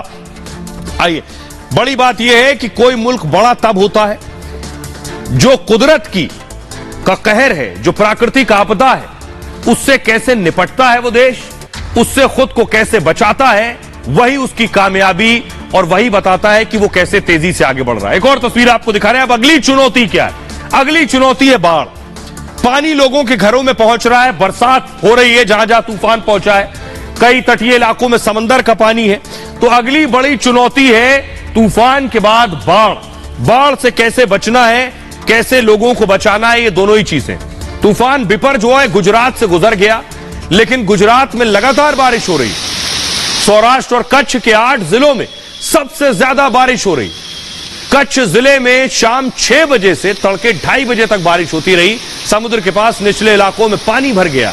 आइए, बड़ी बात यह है कि कोई मुल्क बड़ा तब होता है जो कुदरत का कहर है, जो प्राकृतिक आपदा है, उससे कैसे निपटता है वो देश, उससे खुद को कैसे बचाता है, वही उसकी कामयाबी और वही बताता है कि वो कैसे तेजी से आगे बढ़ रहा है। एक और तस्वीर आपको दिखा रहे हैं। अब अगली चुनौती क्या है? अगली चुनौती है बाढ़। पानी लोगों के घरों में पहुंच रहा है, बरसात हो रही है जहां जहां तूफान पहुंचा है, कई तटीय इलाकों में समंदर का पानी है। तो अगली बड़ी चुनौती है तूफान के बाद बाढ़। बाढ़ से कैसे बचना है, कैसे लोगों को बचाना है, ये दोनों ही चीजें। तूफान बिपरजॉय गुजरात से गुजर गया, लेकिन गुजरात में लगातार बारिश हो रही। सौराष्ट्र और कच्छ के 8 जिलों में सबसे ज्यादा बारिश हो रही। कच्छ जिले में शाम 6 बजे से तड़के 2:30 बजे तक बारिश होती रही। समुद्र के पास निचले इलाकों में पानी भर गया।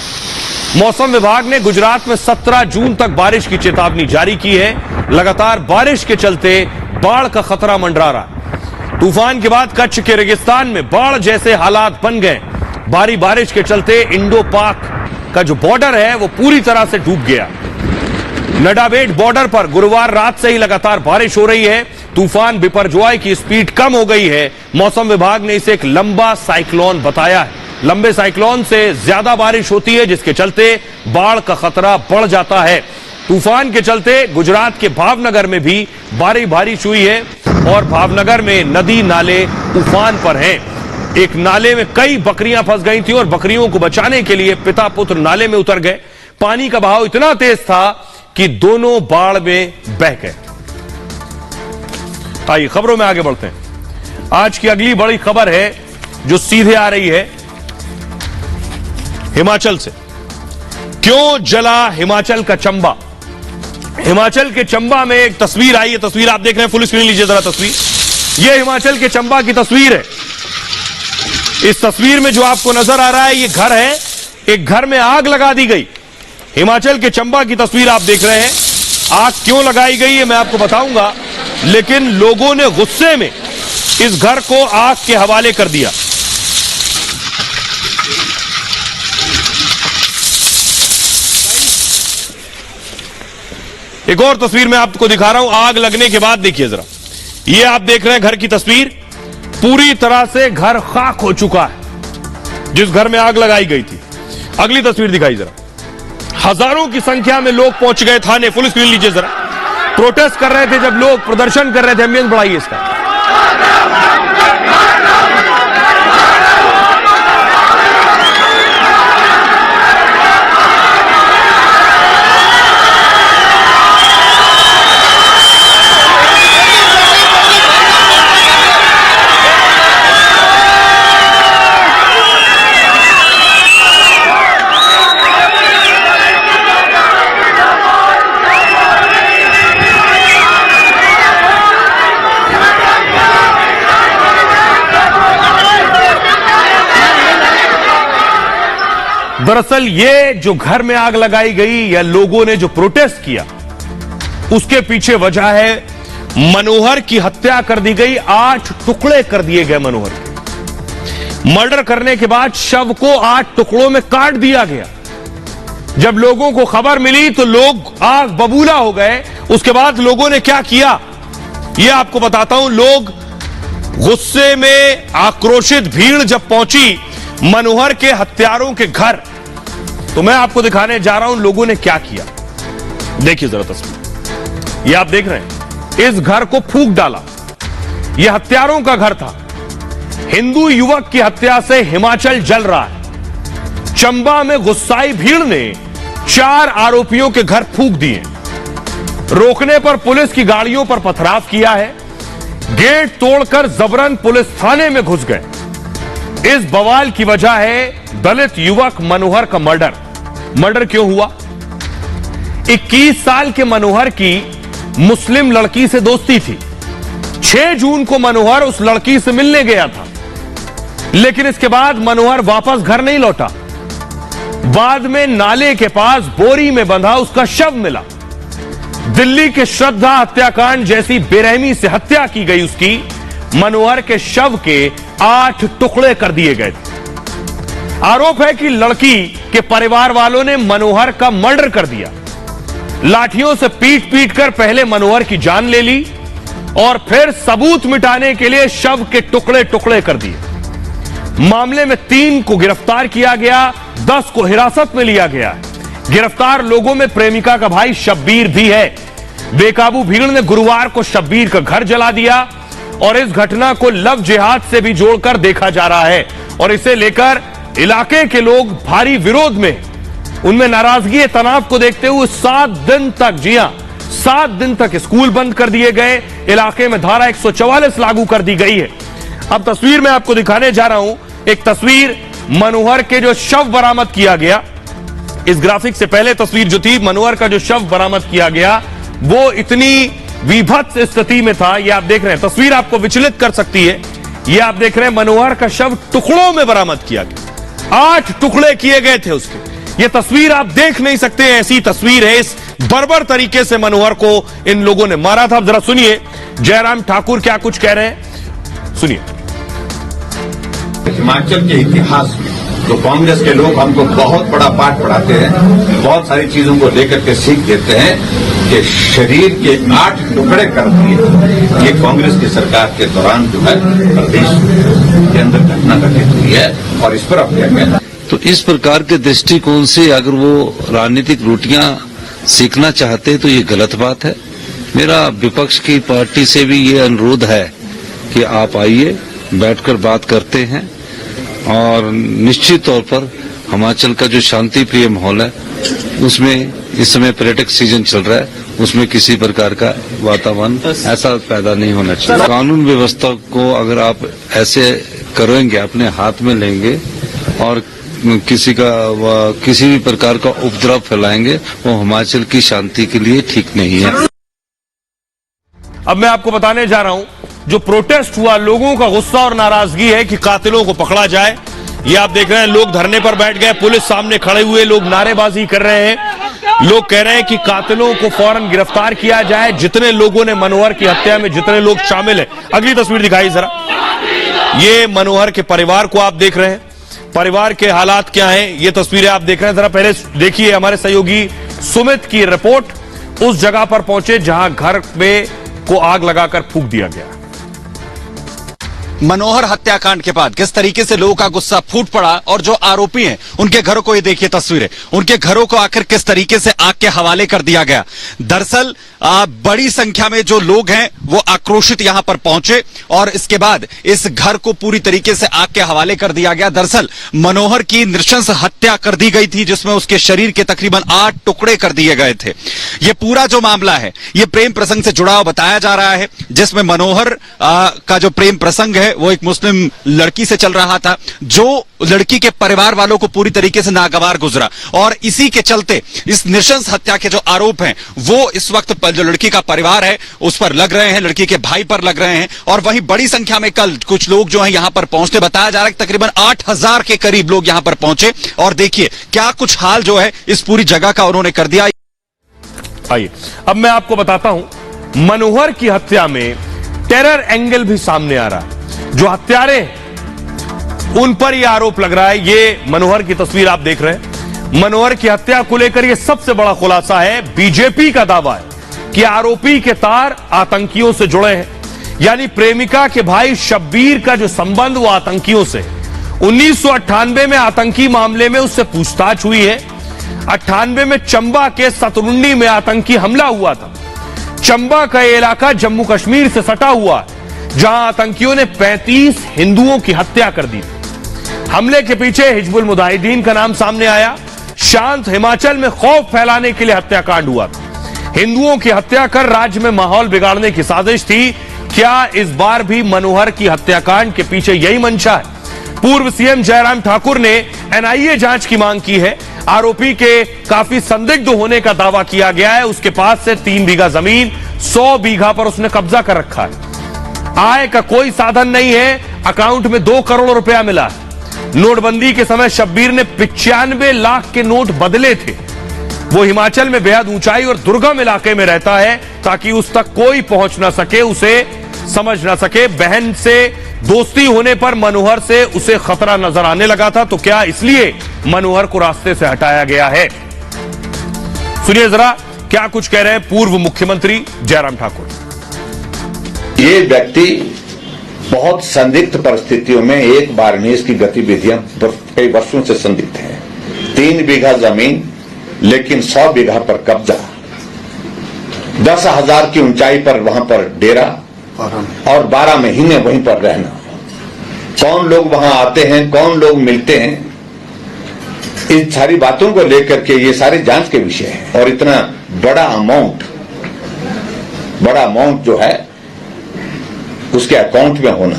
मौसम विभाग ने गुजरात में 17 जून तक बारिश की चेतावनी जारी की है। लगातार बारिश के चलते बाढ़ का खतरा मंडरा रहा। तूफान के बाद कच्छ के रेगिस्तान में बाढ़ जैसे हालात बन गए। भारी बारिश के चलते इंडो पाक का जो बॉर्डर है वो पूरी तरह से डूब गया। नडाबेट बॉर्डर पर गुरुवार रात से ही लगातार बारिश हो रही है। तूफान बिपरजॉय की स्पीड कम हो गई है। मौसम विभाग ने इसे एक लंबा साइक्लोन बताया है। लंबे साइक्लोन से ज्यादा बारिश होती है, जिसके चलते बाढ़ का खतरा बढ़ जाता है। तूफान के चलते गुजरात के भावनगर में भी भारी बारिश हुई है और भावनगर में नदी नाले उफान पर हैं। एक नाले में कई बकरियां फंस गई थी और बकरियों को बचाने के लिए पिता पुत्र नाले में उतर गए। पानी का बहाव इतना तेज था कि दोनों बाढ़ में बह गए। आइए खबरों में आगे बढ़ते हैं। आज की अगली बड़ी खबर है जो सीधे आ रही है हिमाचल से। क्यों जला हिमाचल का चंबा? हिमाचल के चंबा में एक तस्वीर आई है। तस्वीर आप देख रहे हैं, फुल स्क्रीन लीजिए जरा तस्वीर। यह हिमाचल के चंबा की तस्वीर है। इस तस्वीर में जो आपको नजर आ रहा है ये घर है। एक घर में आग लगा दी गई। हिमाचल के चंबा की तस्वीर आप देख रहे हैं। आग क्यों लगाई गई है मैं आपको बताऊंगा, लेकिन लोगों ने गुस्से में इस घर को आग के हवाले कर दिया। एक और तस्वीर मैं आपको दिखा रहा हूं आग लगने के बाद। देखिए जरा, ये आप देख रहे हैं घर की तस्वीर। पूरी तरह से घर खाक हो चुका है जिस घर में आग लगाई गई थी। अगली तस्वीर दिखाई जरा। हजारों की संख्या में लोग पहुंच गए थाने। फुल स्क्रीन लीजिए जरा। प्रोटेस्ट कर रहे थे जब लोग प्रदर्शन कर रहे थे। एम्बियंस बढ़ाइए इसका। दरअसल ये जो घर में आग लगाई गई या लोगों ने जो प्रोटेस्ट किया, उसके पीछे वजह है मनोहर की हत्या कर दी गई, 8 टुकड़े कर दिए गए मनोहर के। मर्डर करने के बाद शव को 8 टुकड़ों में काट दिया गया। जब लोगों को खबर मिली तो लोग आग बबूला हो गए। उसके बाद लोगों ने क्या किया यह आपको बताता हूं। लोग गुस्से में आक्रोशित भीड़ जब पहुंची मनोहर के हत्यारों के घर, तो मैं आपको दिखाने जा रहा हूं लोगों ने क्या किया। देखिए जरा तस्वीर, ये आप देख रहे हैं। इस घर को फूंक डाला। यह हत्यारों का घर था। हिंदू युवक की हत्या से हिमाचल जल रहा है। चंबा में गुस्साई भीड़ ने 4 आरोपियों के घर फूंक दिए। रोकने पर पुलिस की गाड़ियों पर पथराव किया है। गेट तोड़कर जबरन पुलिस थाने में घुस गए। इस बवाल की वजह है दलित युवक मनोहर का मर्डर। मर्डर क्यों हुआ? 21 साल के मनोहर की मुस्लिम लड़की से दोस्ती थी। 6 जून को मनोहर उस लड़की से मिलने गया था, लेकिन इसके बाद मनोहर वापस घर नहीं लौटा। बाद में नाले के पास बोरी में बंधा उसका शव मिला। दिल्ली के श्रद्धा हत्याकांड जैसी बेरहमी से हत्या की गई उसकी। मनोहर के शव के 8 टुकड़े कर दिए गए थे। आरोप है कि लड़की के परिवार वालों ने मनोहर का मर्डर कर दिया। लाठियों से पीट पीट कर पहले मनोहर की जान ले ली और फिर सबूत मिटाने के लिए शव के टुकड़े टुकड़े कर दिए। मामले में 3 को गिरफ्तार किया गया, 10 को हिरासत में लिया गया है। गिरफ्तार लोगों में प्रेमिका का भाई शब्बीर भी है। बेकाबू भीड़ ने गुरुवार को शब्बीर का घर जला दिया और इस घटना को लव जिहाद से भी जोड़कर देखा जा रहा है और इसे लेकर इलाके के लोग भारी विरोध में, उनमें नाराजगी तनाव को देखते हुए 7 दिन तक, जी हां 7 दिन तक स्कूल बंद कर दिए गए। इलाके में धारा 144 लागू कर दी गई है। अब तस्वीर में आपको दिखाने जा रहा हूं एक तस्वीर मनोहर के जो शव बरामद किया गया। इस ग्राफिक से पहले तस्वीर जो थी मनोहर का जो शव बरामद किया गया वो इतनी विभत्स स्थिति में था। ये आप देख रहे हैं, तस्वीर आपको विचलित कर सकती है। ये आप देख रहे हैं मनोहर का शव टुकड़ों में बरामद किया गया। 8 टुकड़े किए गए थे उसके। ये तस्वीर आप देख नहीं सकते, ऐसी तस्वीर है। इस बर्बर तरीके से मनोहर को इन लोगों ने मारा था। जरा सुनिए जयराम ठाकुर क्या कुछ कह रहे हैं, सुनिए। हिमाचल के इतिहास में तो कांग्रेस के लोग हमको बहुत बड़ा पाठ पढ़ाते हैं, बहुत सारी चीजों को लेकर के सीख देते हैं कि शरीर के 8 टुकड़े कर दिए। ये कांग्रेस की सरकार के दौरान जो है प्रदेश के अंदर घटना घटित हुई है और इस पर अब क्या कहना। तो इस प्रकार के दृष्टिकोण से अगर वो राजनीतिक रोटियां सीखना चाहते तो ये गलत बात है। मेरा विपक्ष की पार्टी से भी ये अनुरोध है कि आप आइए, बैठकर बात करते हैं और निश्चित तौर पर हिमाचल का जो शांति प्रिय माहौल है उसमें इस समय पर्यटक सीजन चल रहा है, उसमें किसी प्रकार का वातावरण ऐसा पैदा नहीं होना चाहिए। कानून व्यवस्था को अगर आप ऐसे करेंगे, अपने हाथ में लेंगे और किसी भी प्रकार का उपद्रव फैलाएंगे, वो हिमाचल की शांति के लिए ठीक नहीं है। अब मैं आपको बताने जा रहा हूं जो प्रोटेस्ट हुआ, लोगों का गुस्सा और नाराजगी है कि कातिलों को पकड़ा जाए। ये आप देख रहे हैं लोग धरने पर बैठ गए, पुलिस सामने खड़े हुए, लोग नारेबाजी कर रहे हैं। लोग कह रहे हैं कि कातिलों को फौरन गिरफ्तार किया जाए, जितने लोगों ने मनोहर की हत्या में जितने लोग शामिल हैं। अगली तस्वीर दिखाई जरा। ये मनोहर के परिवार को आप देख रहे हैं, परिवार के हालात क्या हैं ये तस्वीरें आप देख रहे हैं। जरा पहले देखिए हमारे सहयोगी सुमित की रिपोर्ट। उस जगह पर पहुंचे जहां घर में को आग लगाकर फूंक दिया गया। मनोहर हत्याकांड के बाद किस तरीके से लोगों का गुस्सा फूट पड़ा और जो आरोपी हैं उनके घरों को ये देखिए तस्वीरें, उनके घरों को आखिर किस तरीके से आग के हवाले कर दिया गया। दरअसल बड़ी संख्या में जो लोग हैं वो आक्रोशित यहां पर पहुंचे और इसके बाद इस घर को पूरी तरीके से आग के हवाले कर दिया गया। दरअसल मनोहर की नृशंस हत्या कर दी गई थी जिसमें उसके शरीर के तकरीबन 8 टुकड़े कर दिए गए थे। ये पूरा जो मामला है ये प्रेम प्रसंग से जुड़ा हुआ बताया जा रहा है, जिसमें मनोहर का जो प्रेम प्रसंग है वो एक मुस्लिम लड़की से चल रहा था, जो लड़की के परिवार वालों को पूरी तरीके से नागवार गुजरा और इसी के चलते इस नृशंस हत्या के जो आरोप हैं वो इस वक्त जो लड़की का परिवार है उस पर लग रहे हैं, लड़की के भाई पर लग रहे हैं। और वहीं बड़ी संख्या में कल कुछ लोग जो हैं यहां पर पहुंचते, बताया जा रहा है कि तकरीबन 8000 के करीब लोग यहां पर पहुंचे और देखिए क्या कुछ हाल जो है इस पूरी जगह का उन्होंने कर दिया। आइए अब मैं आपको बताता हूं मनोहर की हत्या में टेरर एंगल भी सामने आ रहा है। जो हत्यारे उन पर यह आरोप लग रहा है। ये मनोहर की तस्वीर आप देख रहे हैं। मनोहर की हत्या को लेकर यह सबसे बड़ा खुलासा है। बीजेपी का दावा है कि आरोपी के तार आतंकियों से जुड़े हैं, यानी प्रेमिका के भाई शब्बीर का जो संबंध वो आतंकियों से। 1998 में आतंकी मामले में उससे पूछताछ हुई है। 98 में चंबा के सतरुंडी में आतंकी हमला हुआ था। चंबा का इलाका जम्मू कश्मीर से सटा हुआ है, जहां आतंकियों ने 35 हिंदुओं की हत्या कर दी। हमले के पीछे हिजबुल मुजाहिदीन का नाम सामने आया। शांत हिमाचल में खौफ फैलाने के लिए हत्याकांड हुआ था। हिंदुओं की हत्या कर राज्य में माहौल बिगाड़ने की साजिश थी। क्या इस बार भी मनोहर की हत्याकांड के पीछे यही मंशा है? पूर्व सीएम जयराम ठाकुर ने एनआईए जांच की मांग की है। आरोपी के काफी संदिग्ध होने का दावा किया गया है। उसके पास से 3 बीघा जमीन, 100 बीघा पर उसने कब्जा कर रखा है। आय का कोई साधन नहीं है। अकाउंट में 2 करोड़ रुपया मिला है। नोटबंदी के समय शब्बीर ने 95 लाख के नोट बदले थे। वो हिमाचल में बेहद ऊंचाई और दुर्गम इलाके में रहता है ताकि उस तक कोई पहुंच ना सके, उसे समझ ना सके। बहन से दोस्ती होने पर मनोहर से उसे खतरा नजर आने लगा था। तो क्या इसलिए मनोहर को रास्ते से हटाया गया है? सुनिए जरा क्या कुछ कह रहे हैं पूर्व मुख्यमंत्री जयराम ठाकुर। ये व्यक्ति बहुत संदिग्ध परिस्थितियों में एक बार में इसकी गतिविधियां कई वर्षों से संदिग्ध है। 3 बीघा जमीन लेकिन 100 बीघा पर कब्जा, 10,000 की ऊंचाई पर वहां पर डेरा और 12 महीने वहीं पर रहना। कौन लोग वहां आते हैं, कौन लोग मिलते हैं, इन सारी बातों को लेकर के ये सारे जांच के विषय है। और इतना बड़ा अमाउंट जो है उसके अकाउंट में होना,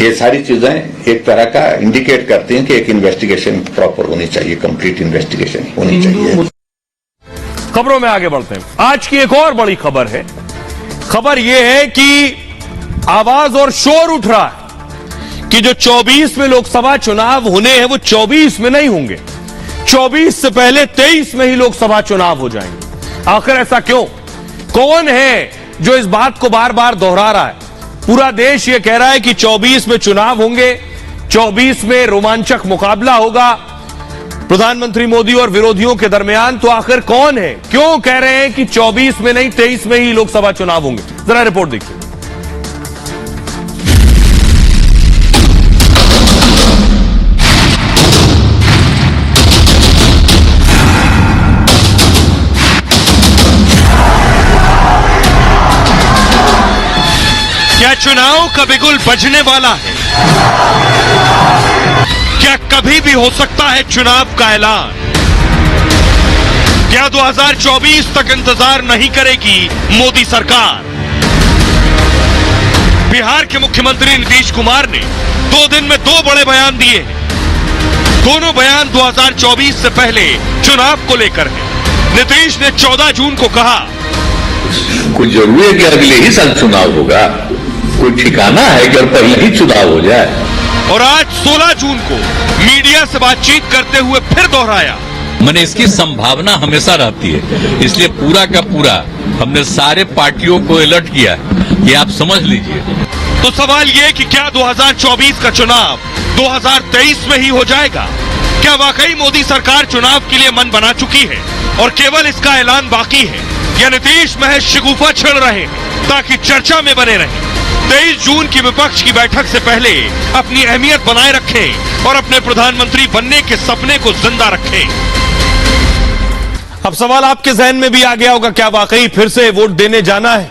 ये सारी चीजें एक तरह का इंडिकेट करती हैं कि एक इन्वेस्टिगेशन प्रॉपर होनी चाहिए, कंप्लीट इन्वेस्टिगेशन होनी चाहिए। खबरों में आगे बढ़ते हैं। आज की एक और बड़ी खबर है। खबर यह है कि आवाज और शोर उठ रहा है कि जो 24 में लोकसभा चुनाव होने हैं वो 24 में नहीं होंगे, 24 से पहले 23 में ही लोकसभा चुनाव हो जाएंगे। आखिर ऐसा क्यों? कौन है जो इस बात को बार बार दोहरा रहा है? पूरा देश यह कह रहा है कि 24 में चुनाव होंगे, 24 में रोमांचक मुकाबला होगा प्रधानमंत्री मोदी और विरोधियों के दरमियान। तो आखिर कौन है? क्यों कह रहे हैं कि 24 में नहीं 23 में ही लोकसभा चुनाव होंगे? जरा रिपोर्ट देखिए। क्या चुनाव का बिगुल बजने वाला है? क्या कभी भी हो सकता है चुनाव का ऐलान? क्या 2024 तक इंतजार नहीं करेगी मोदी सरकार? बिहार के मुख्यमंत्री नीतीश कुमार ने 2 दिन में 2 बड़े बयान दिए हैं। दोनों बयान 2024 से पहले चुनाव को लेकर है। नीतीश ने 14 जून को कहा, कुछ जरूरी है कि अगले ही साल चुनाव होगा, कोई ठिकाना है कि पहले ही चुनाव हो जाए। और आज 16 जून को मीडिया से बातचीत करते हुए फिर दोहराया, मैंने इसकी संभावना हमेशा रहती है, इसलिए पूरा का पूरा हमने सारे पार्टियों को अलर्ट किया है कि आप समझ लीजिए। तो सवाल ये कि क्या 2024 का चुनाव 2023 में ही हो जाएगा? क्या वाकई मोदी सरकार चुनाव के लिए मन बना चुकी है और केवल इसका ऐलान बाकी है, या नीतीश महज शिगुफा छेड़ रहे हैं ताकि चर्चा में बने रहें? 23 जून की विपक्ष की बैठक से पहले अपनी अहमियत बनाए रखें और अपने प्रधानमंत्री बनने के सपने को जिंदा रखें। अब सवाल आपके जहन में भी आ गया होगा, क्या वाकई फिर से वोट देने जाना है?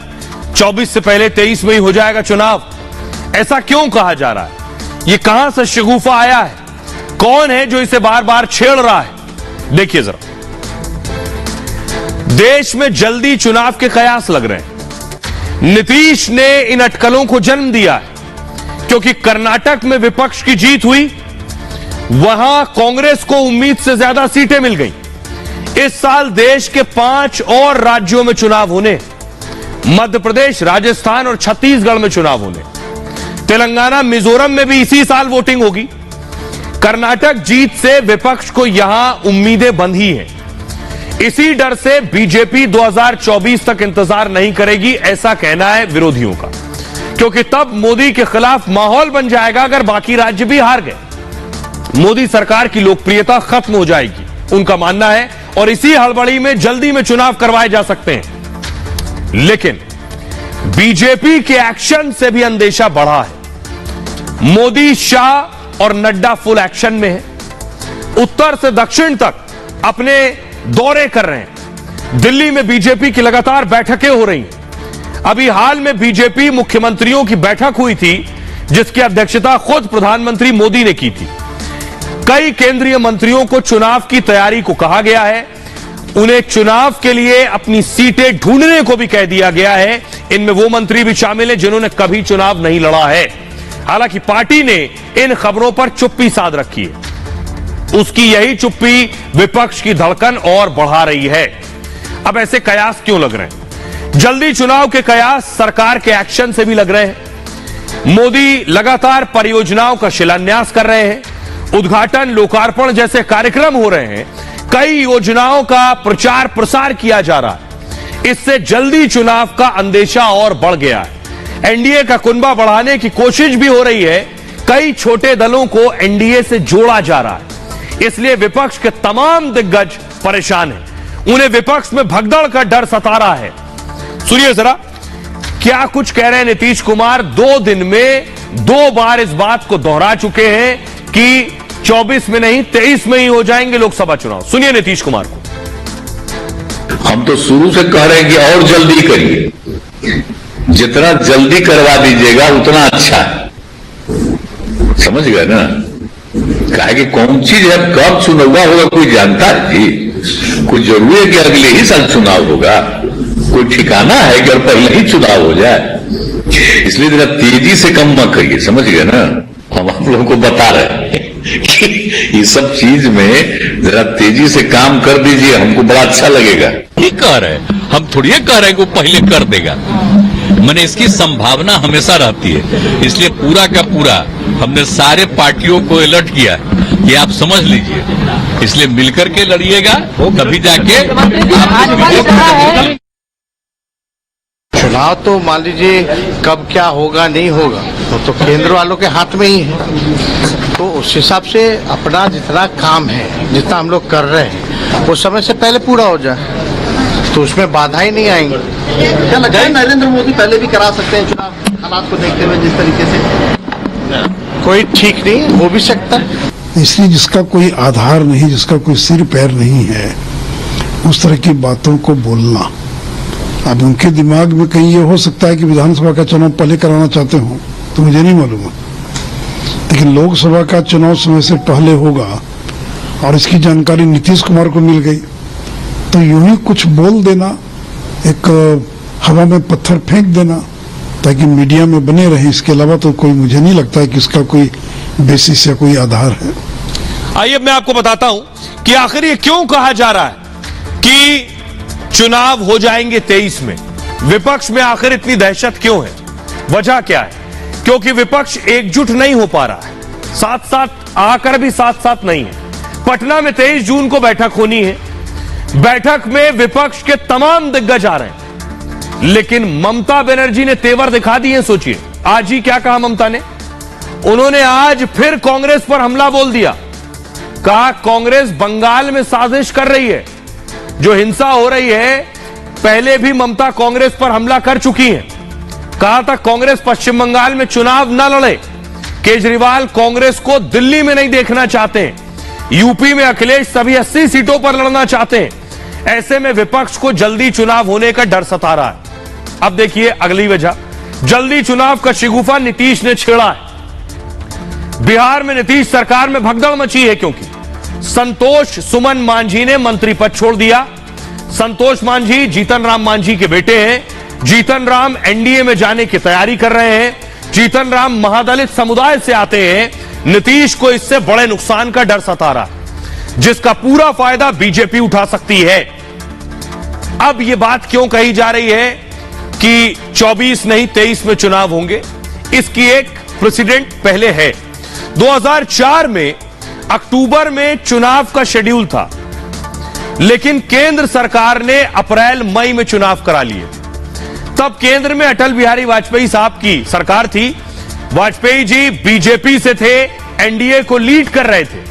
24 से पहले 23 में ही हो जाएगा चुनाव। ऐसा क्यों कहा जा रहा है? ये कहां से शगुफा आया है? कौन है जो इसे बार बार छेड़ रहा है? देखिए जरा। देश में जल्दी चुनाव के कयास लग रहे हैं। नीतीश ने इन अटकलों को जन्म दिया है क्योंकि कर्नाटक में विपक्ष की जीत हुई, वहां कांग्रेस को उम्मीद से ज्यादा सीटें मिल गईं। इस साल देश के 5 और राज्यों में चुनाव होने, मध्य प्रदेश, राजस्थान और छत्तीसगढ़ में चुनाव होने, तेलंगाना, मिजोरम में भी इसी साल वोटिंग होगी। कर्नाटक जीत से विपक्ष को यहां उम्मीदें बंधी हैं। इसी डर से बीजेपी 2024 तक इंतजार नहीं करेगी, ऐसा कहना है विरोधियों का, क्योंकि तब मोदी के खिलाफ माहौल बन जाएगा अगर बाकी राज्य भी हार गए। मोदी सरकार की लोकप्रियता खत्म हो जाएगी, उनका मानना है, और इसी हड़बड़ी में जल्दी में चुनाव करवाए जा सकते हैं। लेकिन बीजेपी के एक्शन से भी अंदेशा बढ़ा है। मोदी, शाह और नड्डा फुल एक्शन में है, उत्तर से दक्षिण तक अपने दौरे कर रहे हैं। दिल्ली में बीजेपी की लगातार बैठकें हो रही हैं। अभी हाल में बीजेपी मुख्यमंत्रियों की बैठक हुई थी, जिसकी अध्यक्षता खुद प्रधानमंत्री मोदी ने की थी। कई केंद्रीय मंत्रियों को चुनाव की तैयारी को कहा गया है, उन्हें चुनाव के लिए अपनी सीटें ढूंढने को भी कह दिया गया है। इनमें वो मंत्री भी शामिल हैं जिन्होंने कभी चुनाव नहीं लड़ा है। हालांकि पार्टी ने इन खबरों पर चुप्पी साध रखी है। उसकी यही चुप्पी विपक्ष की धड़कन और बढ़ा रही है। अब ऐसे कयास क्यों लग रहे हैं? जल्दी चुनाव के कयास सरकार के एक्शन से भी लग रहे हैं। मोदी लगातार परियोजनाओं का शिलान्यास कर रहे हैं, उद्घाटन, लोकार्पण जैसे कार्यक्रम हो रहे हैं, कई योजनाओं का प्रचार प्रसार किया जा रहा है। इससे जल्दी चुनाव का अंदेशा और बढ़ गया है। एनडीए का कुनबा बढ़ाने की कोशिश भी हो रही है, कई छोटे दलों को एनडीए से जोड़ा जा रहा है। इसलिए विपक्ष के तमाम दिग्गज परेशान हैं, उन्हें विपक्ष में भगदड़ का डर सता रहा है। सुनिए जरा क्या कुछ कह रहे हैं नीतीश कुमार। 2 दिन में 2 बार इस बात को दोहरा चुके हैं कि 24 में नहीं 23 में ही हो जाएंगे लोकसभा चुनाव। सुनिए नीतीश कुमार को। हम तो शुरू से कह रहे हैं कि और जल्दी करिए, जितना जल्दी करवा दीजिएगा उतना अच्छा है, समझ गए ना। कहा कि कौन चीज है, कब चुनाव होगा कोई जानता है जी? कुछ जरूरी है कि अगले ही साल चुनाव होगा? कोई ठिकाना है कि और पहले ही चुनाव हो जाए? इसलिए जरा तेजी से कम मत करिए, समझ गए ना। हम आप लोगों को बता रहे हैं कि इस सब चीज में जरा तेजी से काम कर दीजिए, हमको बड़ा अच्छा लगेगा। ही कह रहे हैं, हम थोड़ी कह रहे हैं कि वो पहले कर देगा। मैंने इसकी संभावना हमेशा रहती है, इसलिए पूरा का पूरा हमने सारे पार्टियों को अलर्ट किया कि आप समझ लीजिए, इसलिए मिलकर के लड़िएगा, तभी जाके चुनाव तो मान लीजिए कब क्या होगा नहीं होगा तो केंद्र वालों के हाथ में ही है। तो उस हिसाब से अपना जितना काम है, जितना हम लोग कर रहे हैं, वो समय से पहले पूरा हो जाए तो उसमें बाधा ही नहीं आएंगे। क्या लगता है नरेंद्र मोदी पहले भी करा सकते हैं चुनाव, हालात को देखते हुए जिस तरीके से? कोई ठीक नहीं, हो भी सकता है। इसलिए जिसका कोई आधार नहीं, जिसका कोई सिर पैर नहीं है, उस तरह की बातों को बोलना, अब उनके दिमाग में कहीं ये हो सकता है कि विधानसभा का चुनाव पहले कराना चाहते हो, तो मुझे नहीं मालूम है, लेकिन लोकसभा का चुनाव समय से पहले होगा और इसकी जानकारी नीतीश कुमार को मिल गई तो यूं ही कुछ बोल देना, एक हवा में पत्थर फेंक देना ताकि मीडिया में बने रहे, इसके अलावा तो कोई मुझे नहीं लगता है कि इसका कोई बेसिस या कोई आधार है। आइए मैं आपको बताता हूं कि आखिर ये क्यों कहा जा रहा है कि चुनाव हो जाएंगे 23 में। विपक्ष में आखिर इतनी दहशत क्यों है? वजह क्या है? क्योंकि विपक्ष एकजुट नहीं हो पा रहा है, साथ साथ आकर भी साथ साथ नहीं है। पटना में 23 जून को बैठक होनी है, बैठक में विपक्ष के तमाम दिग्गज आ रहे हैं, लेकिन ममता बनर्जी ने तेवर दिखा दिए। सोचिए आज ही क्या कहा ममता ने, उन्होंने आज फिर कांग्रेस पर हमला बोल दिया। कहा कांग्रेस बंगाल में साजिश कर रही है, जो हिंसा हो रही है पहले भी ममता कांग्रेस पर हमला कर चुकी है। कहा था कांग्रेस पश्चिम बंगाल में चुनाव न लड़े, केजरीवाल कांग्रेस को दिल्ली में नहीं देखना चाहते हैं, यूपी में अखिलेश सभी 80 सीटों पर लड़ना चाहते हैं। ऐसे में विपक्ष को जल्दी चुनाव होने का डर सता रहा है। अब देखिए अगली वजह, जल्दी चुनाव का शिगुफा नीतीश ने छेड़ा है। बिहार में नीतीश सरकार में भगदड़ मची है क्योंकि संतोष सुमन मांझी ने मंत्री पद छोड़ दिया। संतोष मांझी जीतन राम मांझी के बेटे हैं। जीतन राम एनडीए में जाने की तैयारी कर रहे हैं। जीतन राम महादलित समुदाय से आते हैं। नीतीश को इससे बड़े नुकसान का डर सता रहा है, जिसका पूरा फायदा बीजेपी उठा सकती है। अब यह बात क्यों कही जा रही है कि 24 नहीं 23 में चुनाव होंगे? इसकी एक प्रेसिडेंट पहले है। 2004 में अक्टूबर में चुनाव का शेड्यूल था। लेकिन केंद्र सरकार ने अप्रैल मई में चुनाव करा लिए। तब केंद्र में अटल बिहारी वाजपेयी साहब की सरकार थी। वाजपेयी जी बीजेपी से थे, एनडीए को लीड कर रहे थे।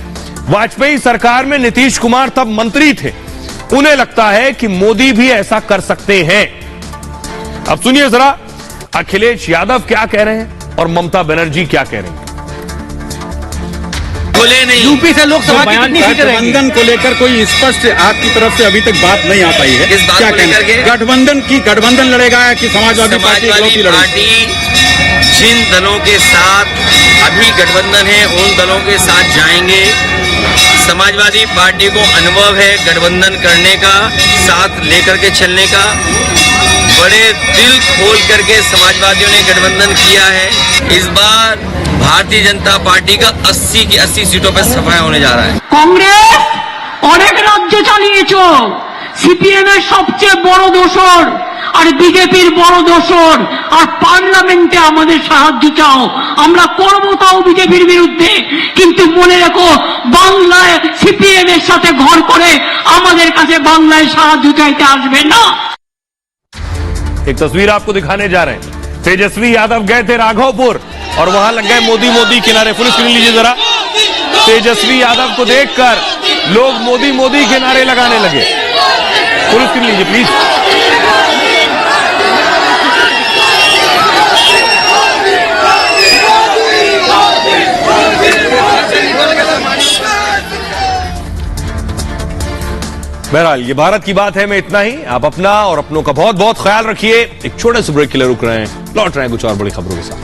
वाजपेयी सरकार में नीतीश कुमार तब मंत्री थे। उन्हें लगता है कि मोदी भी ऐसा कर सकते हैं। अब सुनिए जरा अखिलेश यादव क्या कह रहे हैं और ममता बनर्जी क्या कह रही हैं। बोले नहीं, यूपी से लोकसभा की कितनी सीटें रहेंगी? गठबंधन को लेकर कोई स्पष्ट आपकी तरफ से अभी तक बात नहीं आ पाई है। इस बात क्या कहना? गठबंधन लड़ेगा कि समाजवादी पार्टी जिन दलों के साथ अभी गठबंधन है उन दलों के साथ जाएंगे। समाजवादी पार्टी को अनुभव है गठबंधन करने का, साथ लेकर के चलने का। बड़े दिल खोल करके समाजवादियों ने गठबंधन किया है। इस बार भारतीय जनता पार्टी का 80 की 80 सीटों पर सफाया होने जा रहा है। कांग्रेस अनेक राज्य চালিয়েছো, সিপিএম এর সবচেয়ে বড় দোষর আর বিজেপির বড় দোষর, আর পার্লামেন্টে আমাদের সাহায্য চাও, আমরা করব তাও বিজেপির বিরুদ্ধে, কিন্তু মনে রেখো বাংলায় সিপিএম এর সাথে ঘর করে আমাদের কাছে বাংলায় সাহায্য চাইতে আসবে না। एक तस्वीर आपको दिखाने जा रहे हैं। तेजस्वी यादव गए थे राघवपुर और वहां लग गए मोदी मोदी किनारे। फुल स्क्रीन लीजिए जरा। तेजस्वी यादव को देखकर लोग मोदी मोदी किनारे लगाने लगे। फुल स्क्रीन लीजिए प्लीज। बहरहाल ये भारत की बात है में इतना ही। आप अपना और अपनों का बहुत बहुत ख्याल रखिए। एक छोटे से ब्रेक के लिए रुक रहे हैं, लौट रहे हैं कुछ और बड़ी खबरों के साथ।